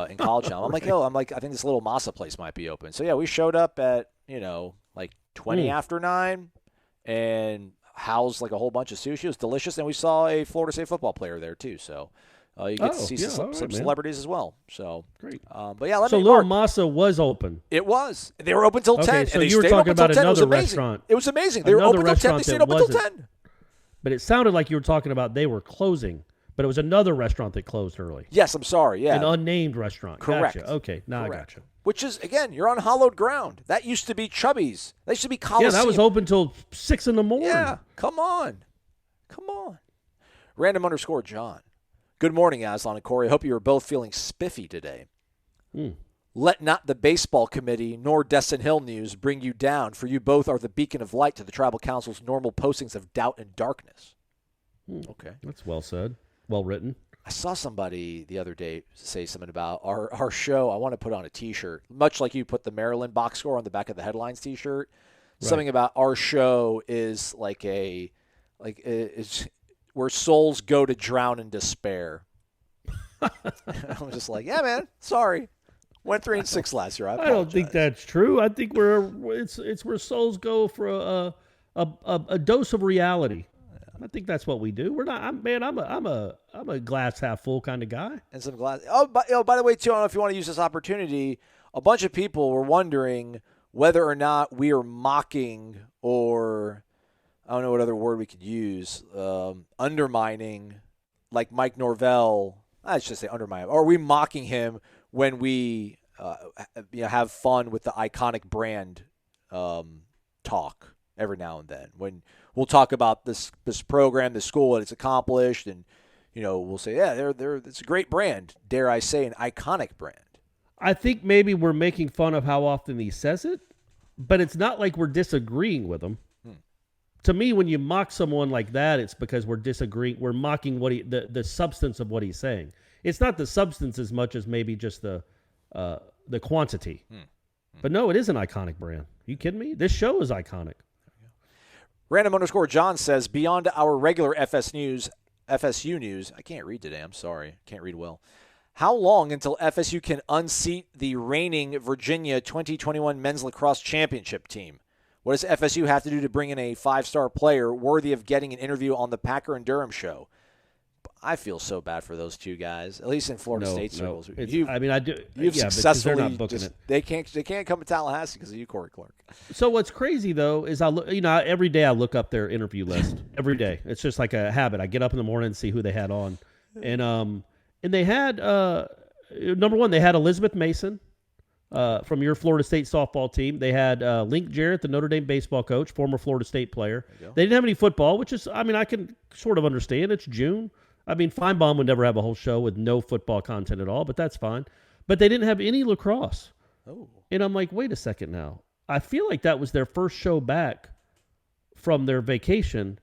in College Town. I'm like, I think this little masa place might be open. So, yeah, we showed up at, like 20 after 9 and housed like a whole bunch of sushi. It was delicious, and we saw a Florida State football player there too, so. You get to see some celebrities as well. So great. But yeah, Little Masa was open. It was. They were open till 10. So and you were talking about another restaurant. It was amazing. They were open till 10. They stayed open till 10. But it sounded like you were talking about they were closing. But it was another restaurant that closed early. Yes, I'm sorry. Yeah, an unnamed restaurant. Correct. Gotcha. Okay, now Correct. I gotcha. Which is again, you're on hollowed ground. That used to be Chubby's. That used to be Coliseum. Yeah, that was open till 6 a.m. Yeah, come on. Random_John. Good morning, Aslan and Corey. I hope you are both feeling spiffy today. Let not the baseball committee nor Destyn Hill news bring you down, for you both are the beacon of light to the tribal council's normal postings of doubt and darkness. Okay. That's well said. Well written. I saw somebody the other day say something about our show. I want to put on a T-shirt, much like you put the Maryland box score on the back of the headlines T-shirt. Right. Something about our show is it's where souls go to drown in despair. I'm just like, yeah, man, sorry. Went 3-6 last year. I don't think that's true. I think it's where souls go for a dose of reality. I think that's what we do. We're not. I'm a glass half full kind of guy. And some glass. By the way, too, I don't know if you want to use this opportunity. A bunch of people were wondering whether or not we are mocking or I don't know what other word we could use, undermining, like Mike Norvell. I should say undermine him. Or are we mocking him when we have fun with the iconic brand talk every now and then? When we'll talk about this program, this school, what it's accomplished, and we'll say, yeah, it's a great brand. Dare I say, an iconic brand. I think maybe we're making fun of how often he says it, but it's not like we're disagreeing with him. To me, when you mock someone like that, it's because we're disagreeing. We're mocking the substance of what he's saying. It's not the substance as much as maybe just the quantity. But no, it is an iconic brand. Are you kidding me? This show is iconic. Random_John says, beyond our regular FSU news, I can't read today. I'm sorry. Can't read well. How long until FSU can unseat the reigning Virginia 2021 men's lacrosse championship team? What does FSU have to do to bring in a 5-star player worthy of getting an interview on the Packer and Durham show? I feel so bad for those two guys, at least in Florida State circles. I do. You've successfully they're not booking it. They can't come to Tallahassee because of you, Corey Clark. So what's crazy though is every day I look up their interview list. Every day, it's just like a habit. I get up in the morning and see who they had on, and they had number one, they had Elizabeth Mason. From your Florida State softball team. They had Link Jarrett, the Notre Dame baseball coach, former Florida State player. They didn't have any football, which is, I can sort of understand. It's June. Feinbaum would never have a whole show with no football content at all, but that's fine. But they didn't have any lacrosse. Oh. And I'm like, wait a second now. I feel like that was their first show back from their vacation.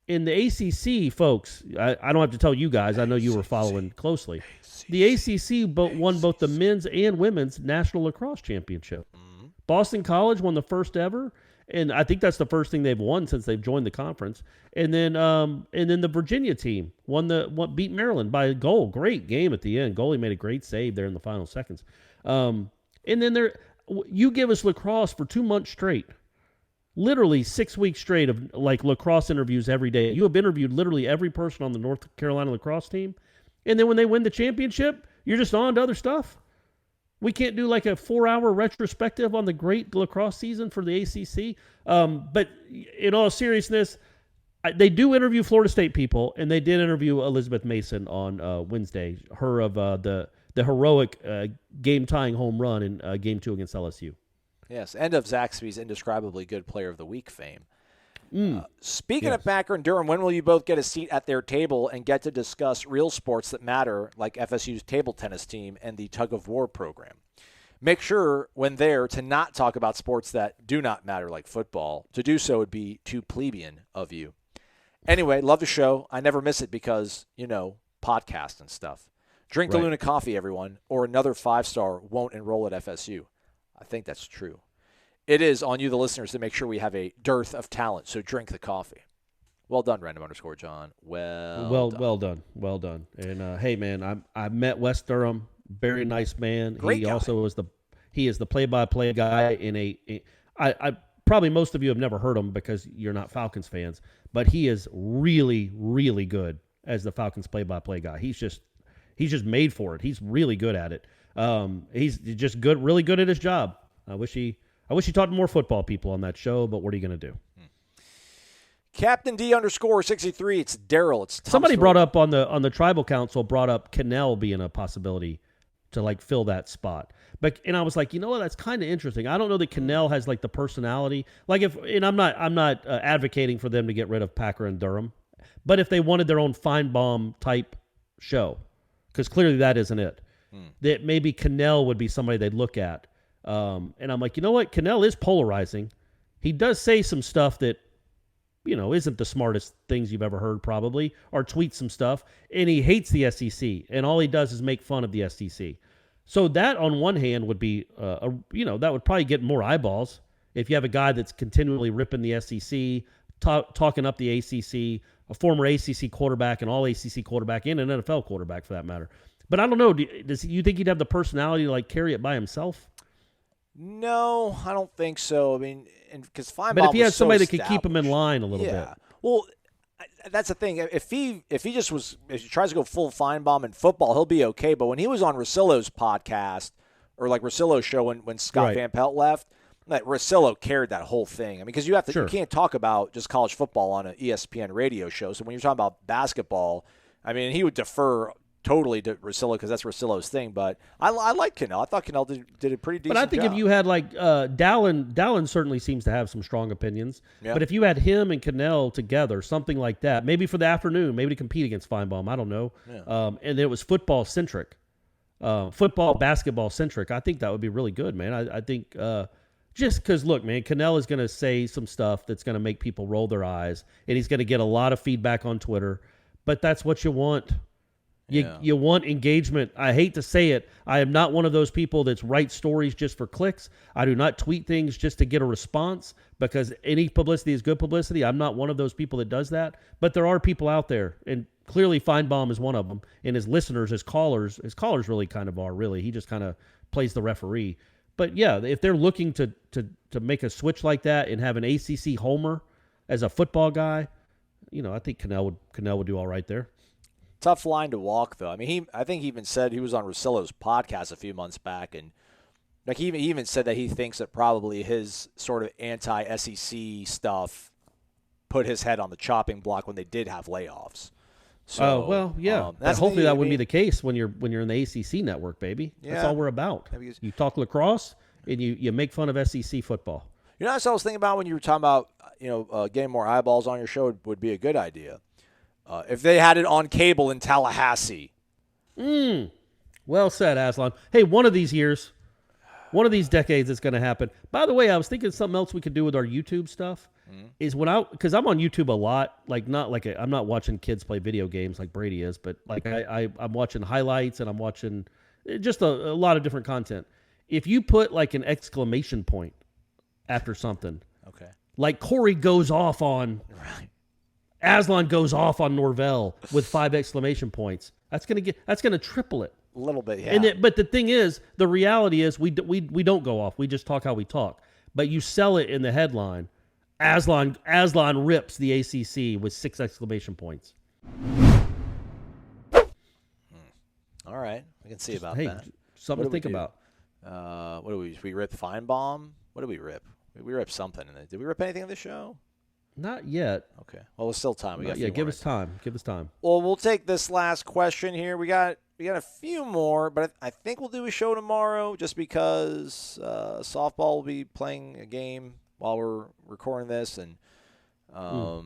In the ACC, folks, I don't have to tell you guys. I know you were following closely. The ACC won both the men's and women's national lacrosse championship. Mm-hmm. Boston College won the first ever, and I think that's the first thing they've won since they've joined the conference. And then the Virginia team beat Maryland by a goal. Great game at the end. Goalie made a great save there in the final seconds. And then you give us lacrosse for 2 months straight. literally 6 weeks straight of like lacrosse interviews every day. You have interviewed literally every person on the North Carolina lacrosse team. And then when they win the championship, you're just on to other stuff. We can't do like a 4-hour retrospective on the great lacrosse season for the ACC. But in all seriousness, they do interview Florida State people, and they did interview Elizabeth Mason on Wednesday, her of the heroic game-tying home run in Game 2 against LSU. Yes, and of Zaxby's indescribably good player of the week fame. Speaking of Packer and Durham, when will you both get a seat at their table and get to discuss real sports that matter, like FSU's table tennis team and the tug-of-war program? Make sure when there to not talk about sports that do not matter, like football. To do so would be too plebeian of you. Anyway, love the show. I never miss it because, podcast and stuff. Drink the Luna coffee, everyone, or another 5-star won't enroll at FSU. I think that's true. It is on you, the listeners, to make sure we have a dearth of talent, so drink the coffee. Well done, random_John. Well done. And hey, man, I met Wes Durham. Very nice man. Great guy. Also is the play-by-play guy in I probably most of you have never heard him because you're not Falcons fans, but he is really, really good as the Falcons play-by-play guy. He's just made for it. He's really good at it. He's just really good at his job. I wish he talked to more football people on that show, but what are you going to do? Captain D_63. It's Daryl. It's Tom somebody Sawyer. brought up on the tribal council brought up Cannell being a possibility to like fill that spot. And I was like, you know what? That's kind of interesting. I don't know that Cannell has like the personality. Like I'm not advocating for them to get rid of Packer and Durham, but if they wanted their own Feinbaum type show, because clearly that isn't it. That maybe Cannell would be somebody they'd look at. And I'm like, you know what? Cannell is polarizing. He does say some stuff that, isn't the smartest things you've ever heard probably, or tweets some stuff. And he hates the SEC. And all he does is make fun of the SEC. So that on one hand would be, that would probably get more eyeballs. If you have a guy that's continually ripping the SEC, talking up the ACC, a former ACC quarterback, an all ACC quarterback, and an NFL quarterback for that matter. But I don't know. Does you think he'd have the personality to like carry it by himself? No, I don't think so. I mean, because Feinbaum but if he had was somebody so that could keep him in line a little bit. Well, that's the thing. If he tries to go full Feinbaum in football, he'll be okay. But when he was on Russillo's podcast or like Russillo's show when Scott Van Pelt left, like Russillo carried that whole thing. I mean, because you can't talk about just college football on an ESPN radio show. So when you're talking about basketball, I mean, he would defer totally to Russillo because that's Russillo's thing. But I like Cannell. I thought Cannell did a pretty decent job. But I think if you had like Dallin certainly seems to have some strong opinions. Yeah. But if you had him and Cannell together, something like that, maybe for the afternoon, maybe to compete against Feinbaum, I don't know. Yeah. And it was football centric, basketball centric. I think that would be really good, man. I think just because, look, man, Cannell is going to say some stuff that's going to make people roll their eyes, and he's going to get a lot of feedback on Twitter. But that's what you want. You want engagement. I hate to say it. I am not one of those people that's write stories just for clicks. I do not tweet things just to get a response because any publicity is good publicity. I'm not one of those people that does that. But there are people out there, and clearly Feinbaum is one of them. And his listeners, his callers really kind of are, really. He just kind of plays the referee. But, yeah, if they're looking to make a switch like that and have an ACC homer as a football guy, I think Cannell would do all right there. Tough line to walk, though. I mean, I think he even said he was on Russillo's podcast a few months back, and like he even said that he thinks that probably his sort of anti-SEC stuff put his head on the chopping block when they did have layoffs. So, hopefully that wouldn't be the case when you're in the ACC network, baby. Yeah. That's all we're about. You talk lacrosse and you make fun of SEC football. That's what I was thinking about when you were talking about getting more eyeballs on your show would be a good idea. If they had it on cable in Tallahassee. Well said, Aslan. Hey, one of these years, one of these decades, it's going to happen. By the way, I was thinking something else we could do with our YouTube stuff is because I'm on YouTube a lot. Like I'm not watching kids play video games like Brady is, but like I'm watching highlights and I'm watching just a lot of different content. If you put like an exclamation point after something, okay, like Corey goes off on. Right. Aslan goes off on Norvell with 5 exclamation points. That's gonna triple it a little bit. Yeah. But the thing is, the reality is we don't go off. We just talk how we talk. But you sell it in the headline. Aslan rips the ACC with 6 exclamation points. All right, I can see about hey, that. Something to think about. What do we rip Feinbaum? What did we rip? We ripped something. Did we rip anything in the show? Not yet. Okay. Well, there's still time. Give us time. Give us time. Well, we'll take this last question here. We got a few more, but I think we'll do a show tomorrow just because softball will be playing a game while we're recording this, and well,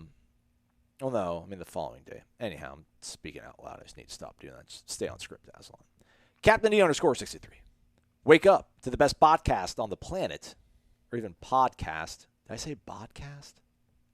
no, I mean the following day. Anyhow, I'm speaking out loud. I just need to stop doing that. Just stay on script, Aslan. Captain D_63. Wake up to the best podcast on the planet, or even podcast. Did I say podcast?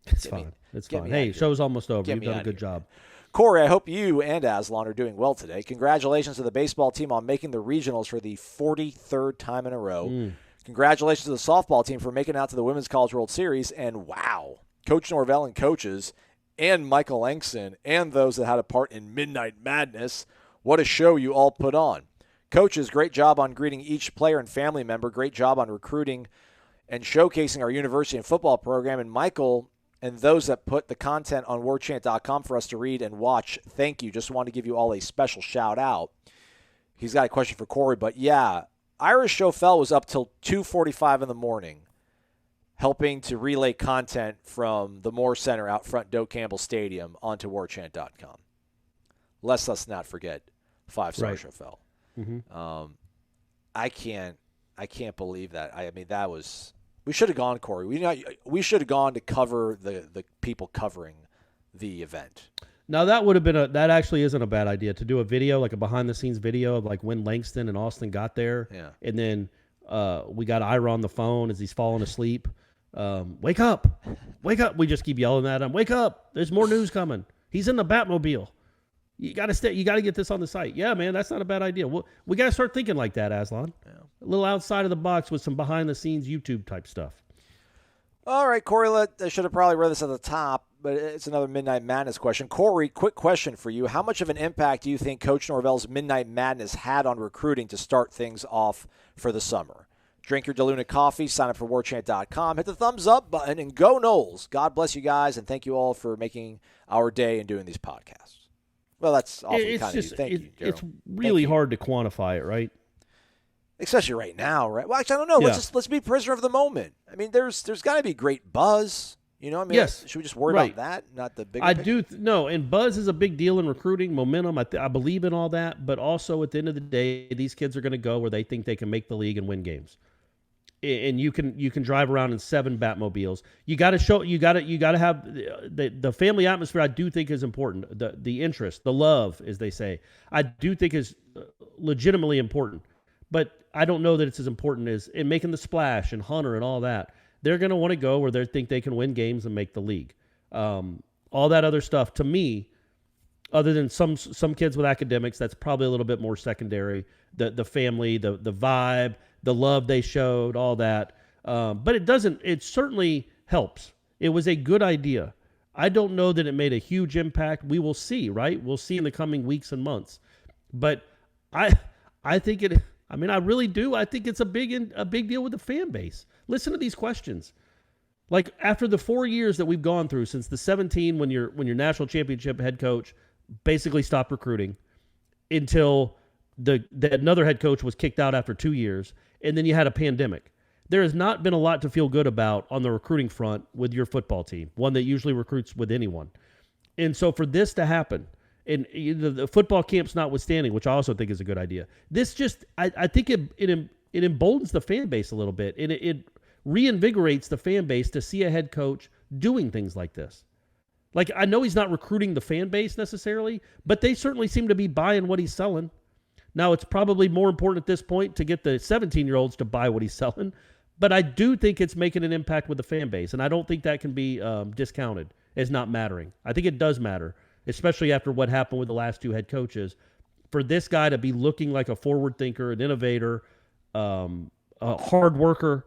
It's fine. It's fine. Hey, show's almost over. You've done a good job. Corey, I hope you and Aslan are doing well today. Congratulations to the baseball team on making the regionals for the 43rd time in a row. Congratulations to the softball team for making it out to the Women's College World Series. And wow, Coach Norvell and coaches and Michael Langston and those that had a part in Midnight Madness. What a show you all put on. Coaches, great job on greeting each player and family member. Great job on recruiting and showcasing our university and football program. And Michael and those that put the content on warchant.com for us to read and watch, thank you. Just wanted to give you all a special shout out. He's got a question for Corey, but yeah, Irish Chauffel was up till 2:45 in the morning helping to relay content from the Moore Center out front Doak Campbell Stadium onto warchant.com. Let's not forget 5-star Chauffel. Mm-hmm. I can't believe that. I mean, that was – we should have gone, Corey. We should have gone to cover the people covering the event. Now, that would have been that actually isn't a bad idea, to do a video, like a behind-the-scenes video of like when Langston and Austin got there. Yeah. And then we got Ira on the phone as he's falling asleep. Wake up. Wake up. We just keep yelling at him. Wake up. There's more news coming. He's in the Batmobile. You got to stay. You got to get this on the site. Yeah, man, that's not a bad idea. We got to start thinking like that, Aslan. Yeah. A little outside of the box with some behind-the-scenes YouTube-type stuff. All right, Corey, I should have probably read this at the top, but it's another Midnight Madness question. Corey, quick question for you. How much of an impact do you think Coach Norvell's Midnight Madness had on recruiting to start things off for the summer? Drink your DeLuna coffee, sign up for warchant.com, hit the thumbs up button, and go Noles. God bless you guys, and thank you all for making our day and doing these podcasts. Well, that's awfully kind of you. Thank you, Gerald. It's really hard to quantify it, right? Especially right now, right? Well, actually, I don't know. Yeah. Let's be prisoner of the moment. I mean, there's got to be great buzz. You know, I mean, yes. Should we just worry about that, not the big? No, and buzz is a big deal in recruiting, momentum. I believe in all that, but also at the end of the day, these kids are going to go where they think they can make the league and win games. And you can drive around in 7 Batmobiles. You got to show. You got to have the family atmosphere. I do think is important. The interest, the love, as they say, I do think is legitimately important. But I don't know that it's as important as in making the splash and Hunter and all that. They're going to want to go where they think they can win games and make the league. All that other stuff, to me, other than some kids with academics, that's probably a little bit more secondary. The family, the vibe, the love they showed, all that. But it certainly helps. It was a good idea. I don't know that it made a huge impact. We will see, right? We'll see in the coming weeks and months. But I think it. I mean, I really do. I think it's a big deal with the fan base. Listen to these questions. Like, after the 4 years that we've gone through since the 17, when your national championship head coach basically stopped recruiting, until another head coach was kicked out after 2 years, and then you had a pandemic. There has not been a lot to feel good about on the recruiting front with your football team, one that usually recruits with anyone. And so for this to happen, and the football camps notwithstanding, which I also think is a good idea, this just, I think it emboldens the fan base a little bit, and it reinvigorates the fan base to see a head coach doing things like this. Like, I know he's not recruiting the fan base necessarily, but they certainly seem to be buying what he's selling. Now, it's probably more important at this point to get the 17-year-olds to buy what he's selling, but I do think it's making an impact with the fan base, and I don't think that can be discounted as not mattering. I think it does matter, especially after what happened with the last 2 head coaches. For this guy to be looking like a forward thinker, an innovator, a hard worker,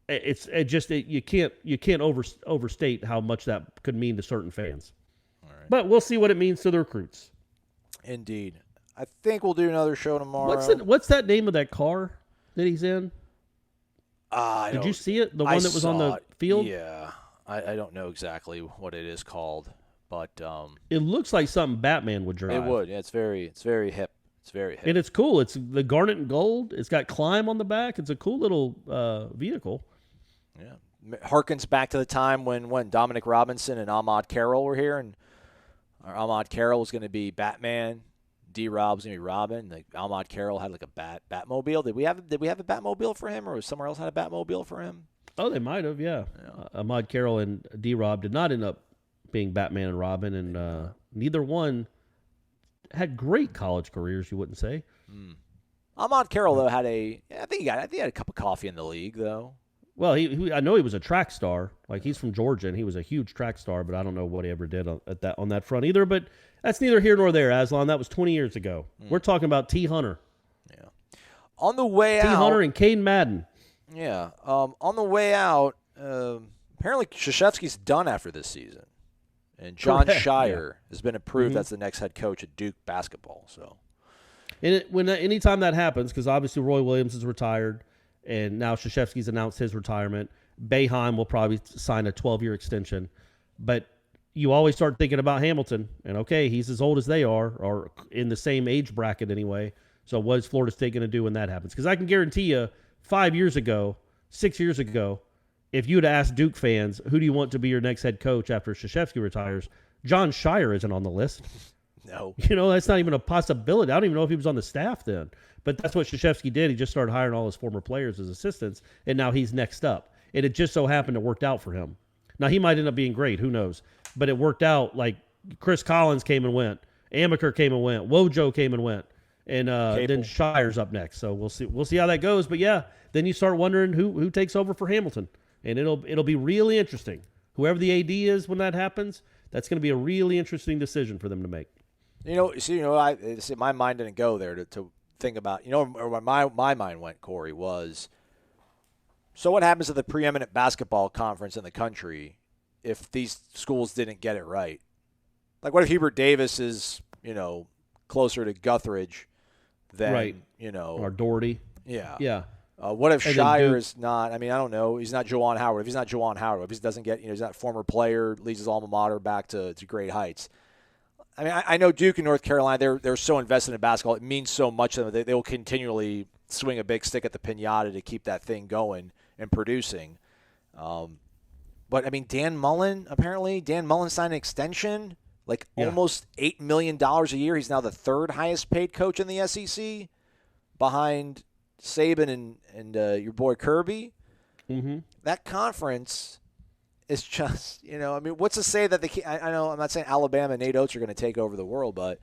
you can't overstate how much that could mean to certain fans. All right. But we'll see what it means to the recruits. Indeed. I think we'll do another show tomorrow. What's that name of that car that he's in? Did you see it? The one that was on the field? Yeah. I don't know exactly what it is called, but It looks like something Batman would drive. it would. Yeah, it's very hip. It's very hip. And it's cool. It's the garnet and gold. It's got climb on the back. It's a cool little vehicle. Yeah, harkens back to the time when Dominic Robinson and Ahmad Carroll were here, and Ahmad Carroll was going to be Batman. D-Rob was going to be Robin. Like Ahmad Carroll had like a Batmobile. Did we have a Batmobile for him, or was somewhere else had a Batmobile for him? Oh, they might have, yeah. Ahmad Carroll and D-Rob did not end up being Batman and Robin, and neither one had great college careers, you wouldn't say. Ahmad Carroll though had I think he had a cup of coffee in the league though. Well, I know he was a track star. Like he's from Georgia, and he was a huge track star. But I don't know what he ever did on that front either. But that's neither here nor there, Aslan. That was 20 years ago. We're talking about T. Hunter. Yeah. On the way out, T. Hunter and Caden Madden. Yeah. On the way out, apparently Krzyzewski's done after this season, and John Correct, Shire has been approved as the next head coach at Duke basketball. So, And anytime that happens, because obviously Roy Williams is retired. And now Krzyzewski's announced his retirement. Boeheim will probably sign a 12-year extension. But you always start thinking about Hamilton. And, okay, he's as old as they are, or in the same age bracket anyway. So what is Florida State going to do when that happens? Because I can guarantee you 5 years ago, 6 years ago, if you had asked Duke fans, who do you want to be your next head coach after Krzyzewski retires, John Shire isn't on the list. no. That's not even a possibility. I don't even know if he was on the staff then. But that's what Krzyzewski did. He just started hiring all his former players as assistants, and now he's next up. And it just so happened it worked out for him. Now, he might end up being great. Who knows? But it worked out. Like, Chris Collins came and went. Amaker came and went. Wojo came and went. And then Shire's up next. So we'll see how that goes. But, yeah, then you start wondering who takes over for Hamilton. And it'll be really interesting. Whoever the AD is when that happens, that's going to be a really interesting decision for them to make. My mind didn't go there to think about, or where my mind went, Corey, was, so what happens to the preeminent basketball conference in the country if these schools didn't get it right? Like, what if Hubert Davis is, closer to Guthridge than, right. Or Doherty. Yeah. Yeah. What if Shire is not, I don't know, he's not Juwan Howard. If he's not Juwan Howard, if he doesn't get, he's not a former player, leads his alma mater back to great heights. I know Duke and North Carolina, they're so invested in basketball. It means so much to them. They will continually swing a big stick at the piñata to keep that thing going and producing. But, Dan Mullen signed an extension, almost $8 million a year. He's now the third highest paid coach in the SEC behind Saban and your boy Kirby. Mm-hmm. That conference is just, what's to say that I know I'm not saying Alabama and Nate Oates are going to take over the world, but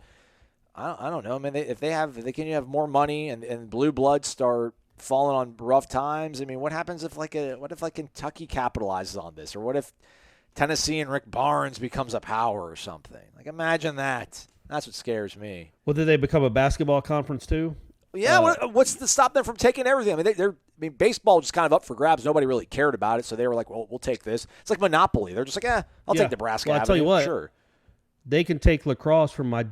I don't know. If they can have more money and blue bloods start falling on rough times. What happens if Kentucky capitalizes on this, or what if Tennessee and Rick Barnes becomes a power or something? Imagine that. That's what scares me. Well, did they become a basketball conference too? Yeah, what's to stop them from taking everything? Baseball just kind of up for grabs. Nobody really cared about it, so they were like, well, we'll take this. It's like Monopoly. They're just like, I'll take Nebraska. Well, I'll tell you what. Sure. They can take lacrosse from my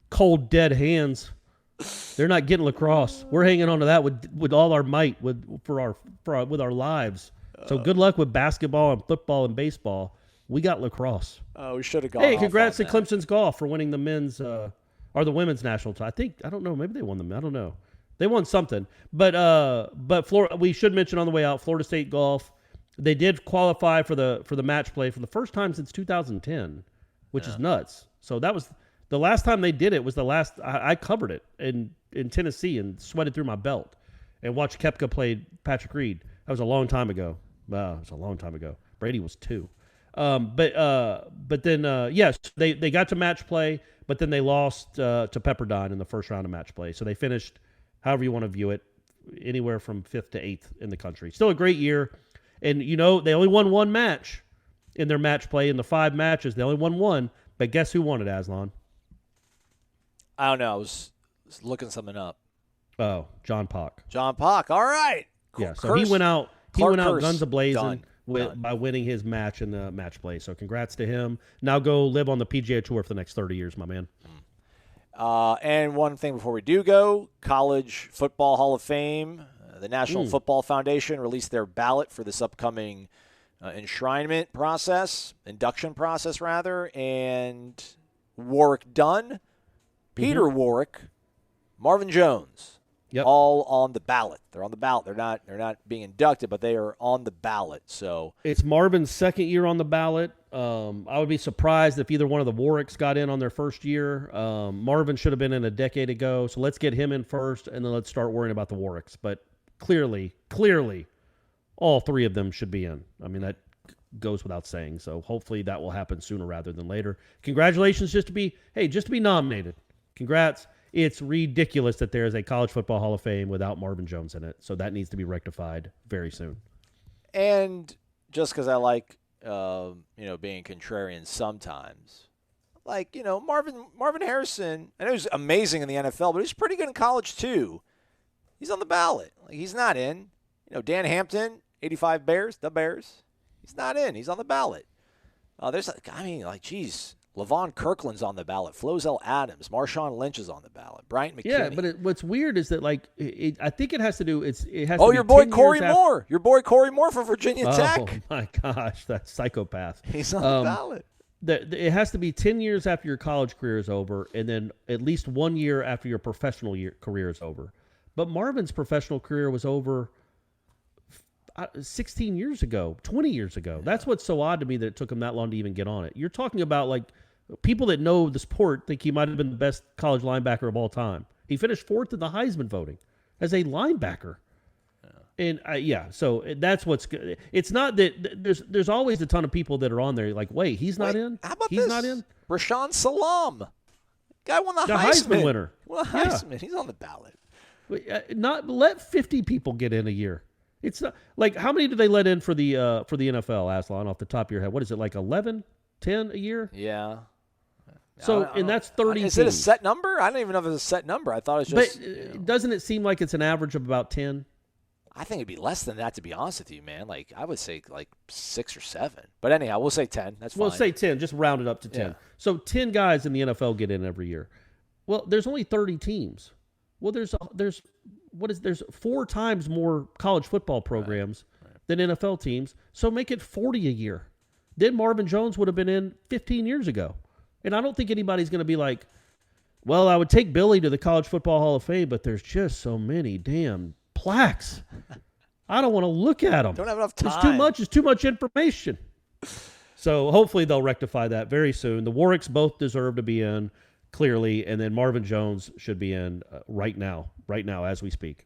cold, dead hands. They're not getting lacrosse. We're hanging on to that with all our might, with our lives. So good luck with basketball and football and baseball. We got lacrosse. Oh, we should have gone. Hey, congrats to Clemson's golf for winning the men's or the women's national title. I don't know. Maybe they won them. I don't know. They won something. But Florida, we should mention on the way out, Florida State golf, they did qualify for the match play for the first time since 2010, which is nuts. So that was the last time they did it. Was the last I covered it in Tennessee and sweated through my belt and watched Koepka play Patrick Reed. That was a long time ago. Wow, it was a long time ago. Brady was 2. But then yes, they got to match play, but then they lost to Pepperdine in the first round of match play. So they finished, however you want to view it, anywhere from 5th to 8th in the country. Still a great year. And, they only won one match in their match play. In the 5 matches, they only won one. But guess who won it, Aslan? I don't know. I was looking something up. Oh, John Pock. John Pock. All right. Yeah, so he went out guns a-blazing Done. by winning his match in the match play. So congrats to him. Now go live on the PGA Tour for the next 30 years, my man. And one thing before we do go, College Football Hall of Fame, the National Football Foundation released their ballot for this upcoming enshrinement process, induction process rather, and Warwick Dunn, Peter Warwick, Marvin Jones. Yep. All on the ballot. They're on the ballot. They're not being inducted, but they are on the ballot. So it's Marvin's second year on the ballot. I would be surprised if either one of the Warwicks got in on their first year. Marvin should have been in a decade ago. So let's get him in first, and then let's start worrying about the Warwicks. But clearly, all three of them should be in. I mean, that goes without saying. So hopefully that will happen sooner rather than later. Congratulations just to be nominated. Congrats. It's ridiculous that there is a College Football Hall of Fame without Marvin Jones in it. So that needs to be rectified very soon. And just because I like, being contrarian sometimes, like, Marvin Harrison, I know he's amazing in the NFL, but he's pretty good in college too. He's on the ballot. Like, he's not in. Dan Hampton, 85 Bears, the Bears. He's not in. He's on the ballot. Geez. Levon Kirkland's on the ballot. Flozell Adams. Marshawn Lynch is on the ballot. Bryant McKinney. Yeah, but what's weird is that, I think it has to do. Oh, your boy Corey Moore. Your boy Corey Moore from Virginia Tech. Oh my gosh, that psychopath. He's on the ballot. It has to be 10 years after your college career is over, and then at least 1 year after your professional career is over. But Marvin's professional career was over 16 years ago, 20 years ago. Yeah. That's what's so odd to me that it took him that long to even get on it. You're talking about people that know the sport think he might have been the best college linebacker of all time. He finished fourth in the Heisman voting as a linebacker. Yeah. And so that's what's good. It's not that there's always a ton of people that are on there like, wait, he's not in? How about he's this? Not in? Rashawn Salam. Guy won the Heisman winner. Won the Heisman. Yeah. He's on the ballot. Not let 50 people get in a year. It's not how many do they let in for the NFL, Aslan, off the top of your head? What is it, 11, 10 a year? Yeah. So, and that's 30 Is teams. it a set number? I don't even know if it's a set number. I thought it was just... But doesn't it seem like it's an average of about 10? I think it'd be less than that, to be honest with you, man. I would say 6 or 7. But anyhow, we'll say 10. That's fine. We'll say 10. Just round it up to 10. Yeah. So 10 guys in the NFL get in every year. Well, there's only 30 teams. Well, there's 4 times more college football programs than NFL teams. So make it 40 a year. Then Marvin Jones would have been in 15 years ago. And I don't think anybody's going to be like, well, I would take Billy to the College Football Hall of Fame, but there's just so many damn plaques. I don't want to look at them. Don't have enough time. It's too much information. So hopefully they'll rectify that very soon. The Warwicks both deserve to be in, clearly, and then Marvin Jones should be in right now as we speak.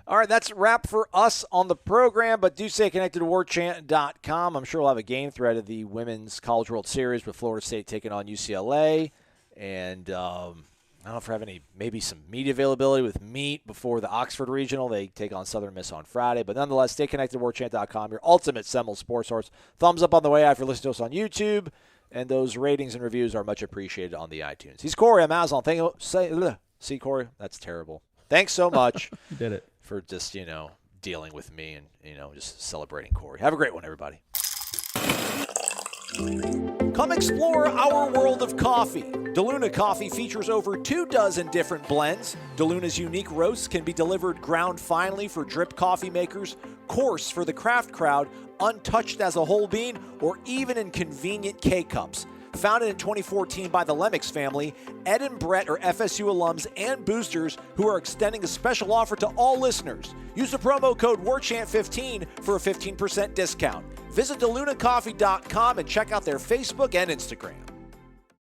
All right, that's a wrap for us on the program, but do stay connected to warchant.com. I'm sure we'll have a game thread of the Women's College World Series with Florida State taking on UCLA. And I don't know if we have maybe some media availability with Meet before the Oxford Regional. They take on Southern Miss on Friday. But nonetheless, stay connected to warchant.com, your ultimate Seminole sports source. Thumbs up on the way out if you're listening to us on YouTube. And those ratings and reviews are much appreciated on the iTunes. He's Corey. I'm Aslan. See, Corey? That's terrible. Thanks so much. You did it. For just, dealing with me and, just celebrating Corey. Have a great one, everybody. Come explore our world of coffee. DeLuna Coffee features over 24 different blends. DeLuna's unique roasts can be delivered ground finely for drip coffee makers, coarse for the craft crowd, untouched as a whole bean, or even in convenient K-Cups. Founded in 2014 by the Lemmix family, Ed and Brett are FSU alums and boosters who are extending a special offer to all listeners. Use the promo code WARCHANT15 for a 15% discount. Visit DeLunaCoffee.com and check out their Facebook and Instagram.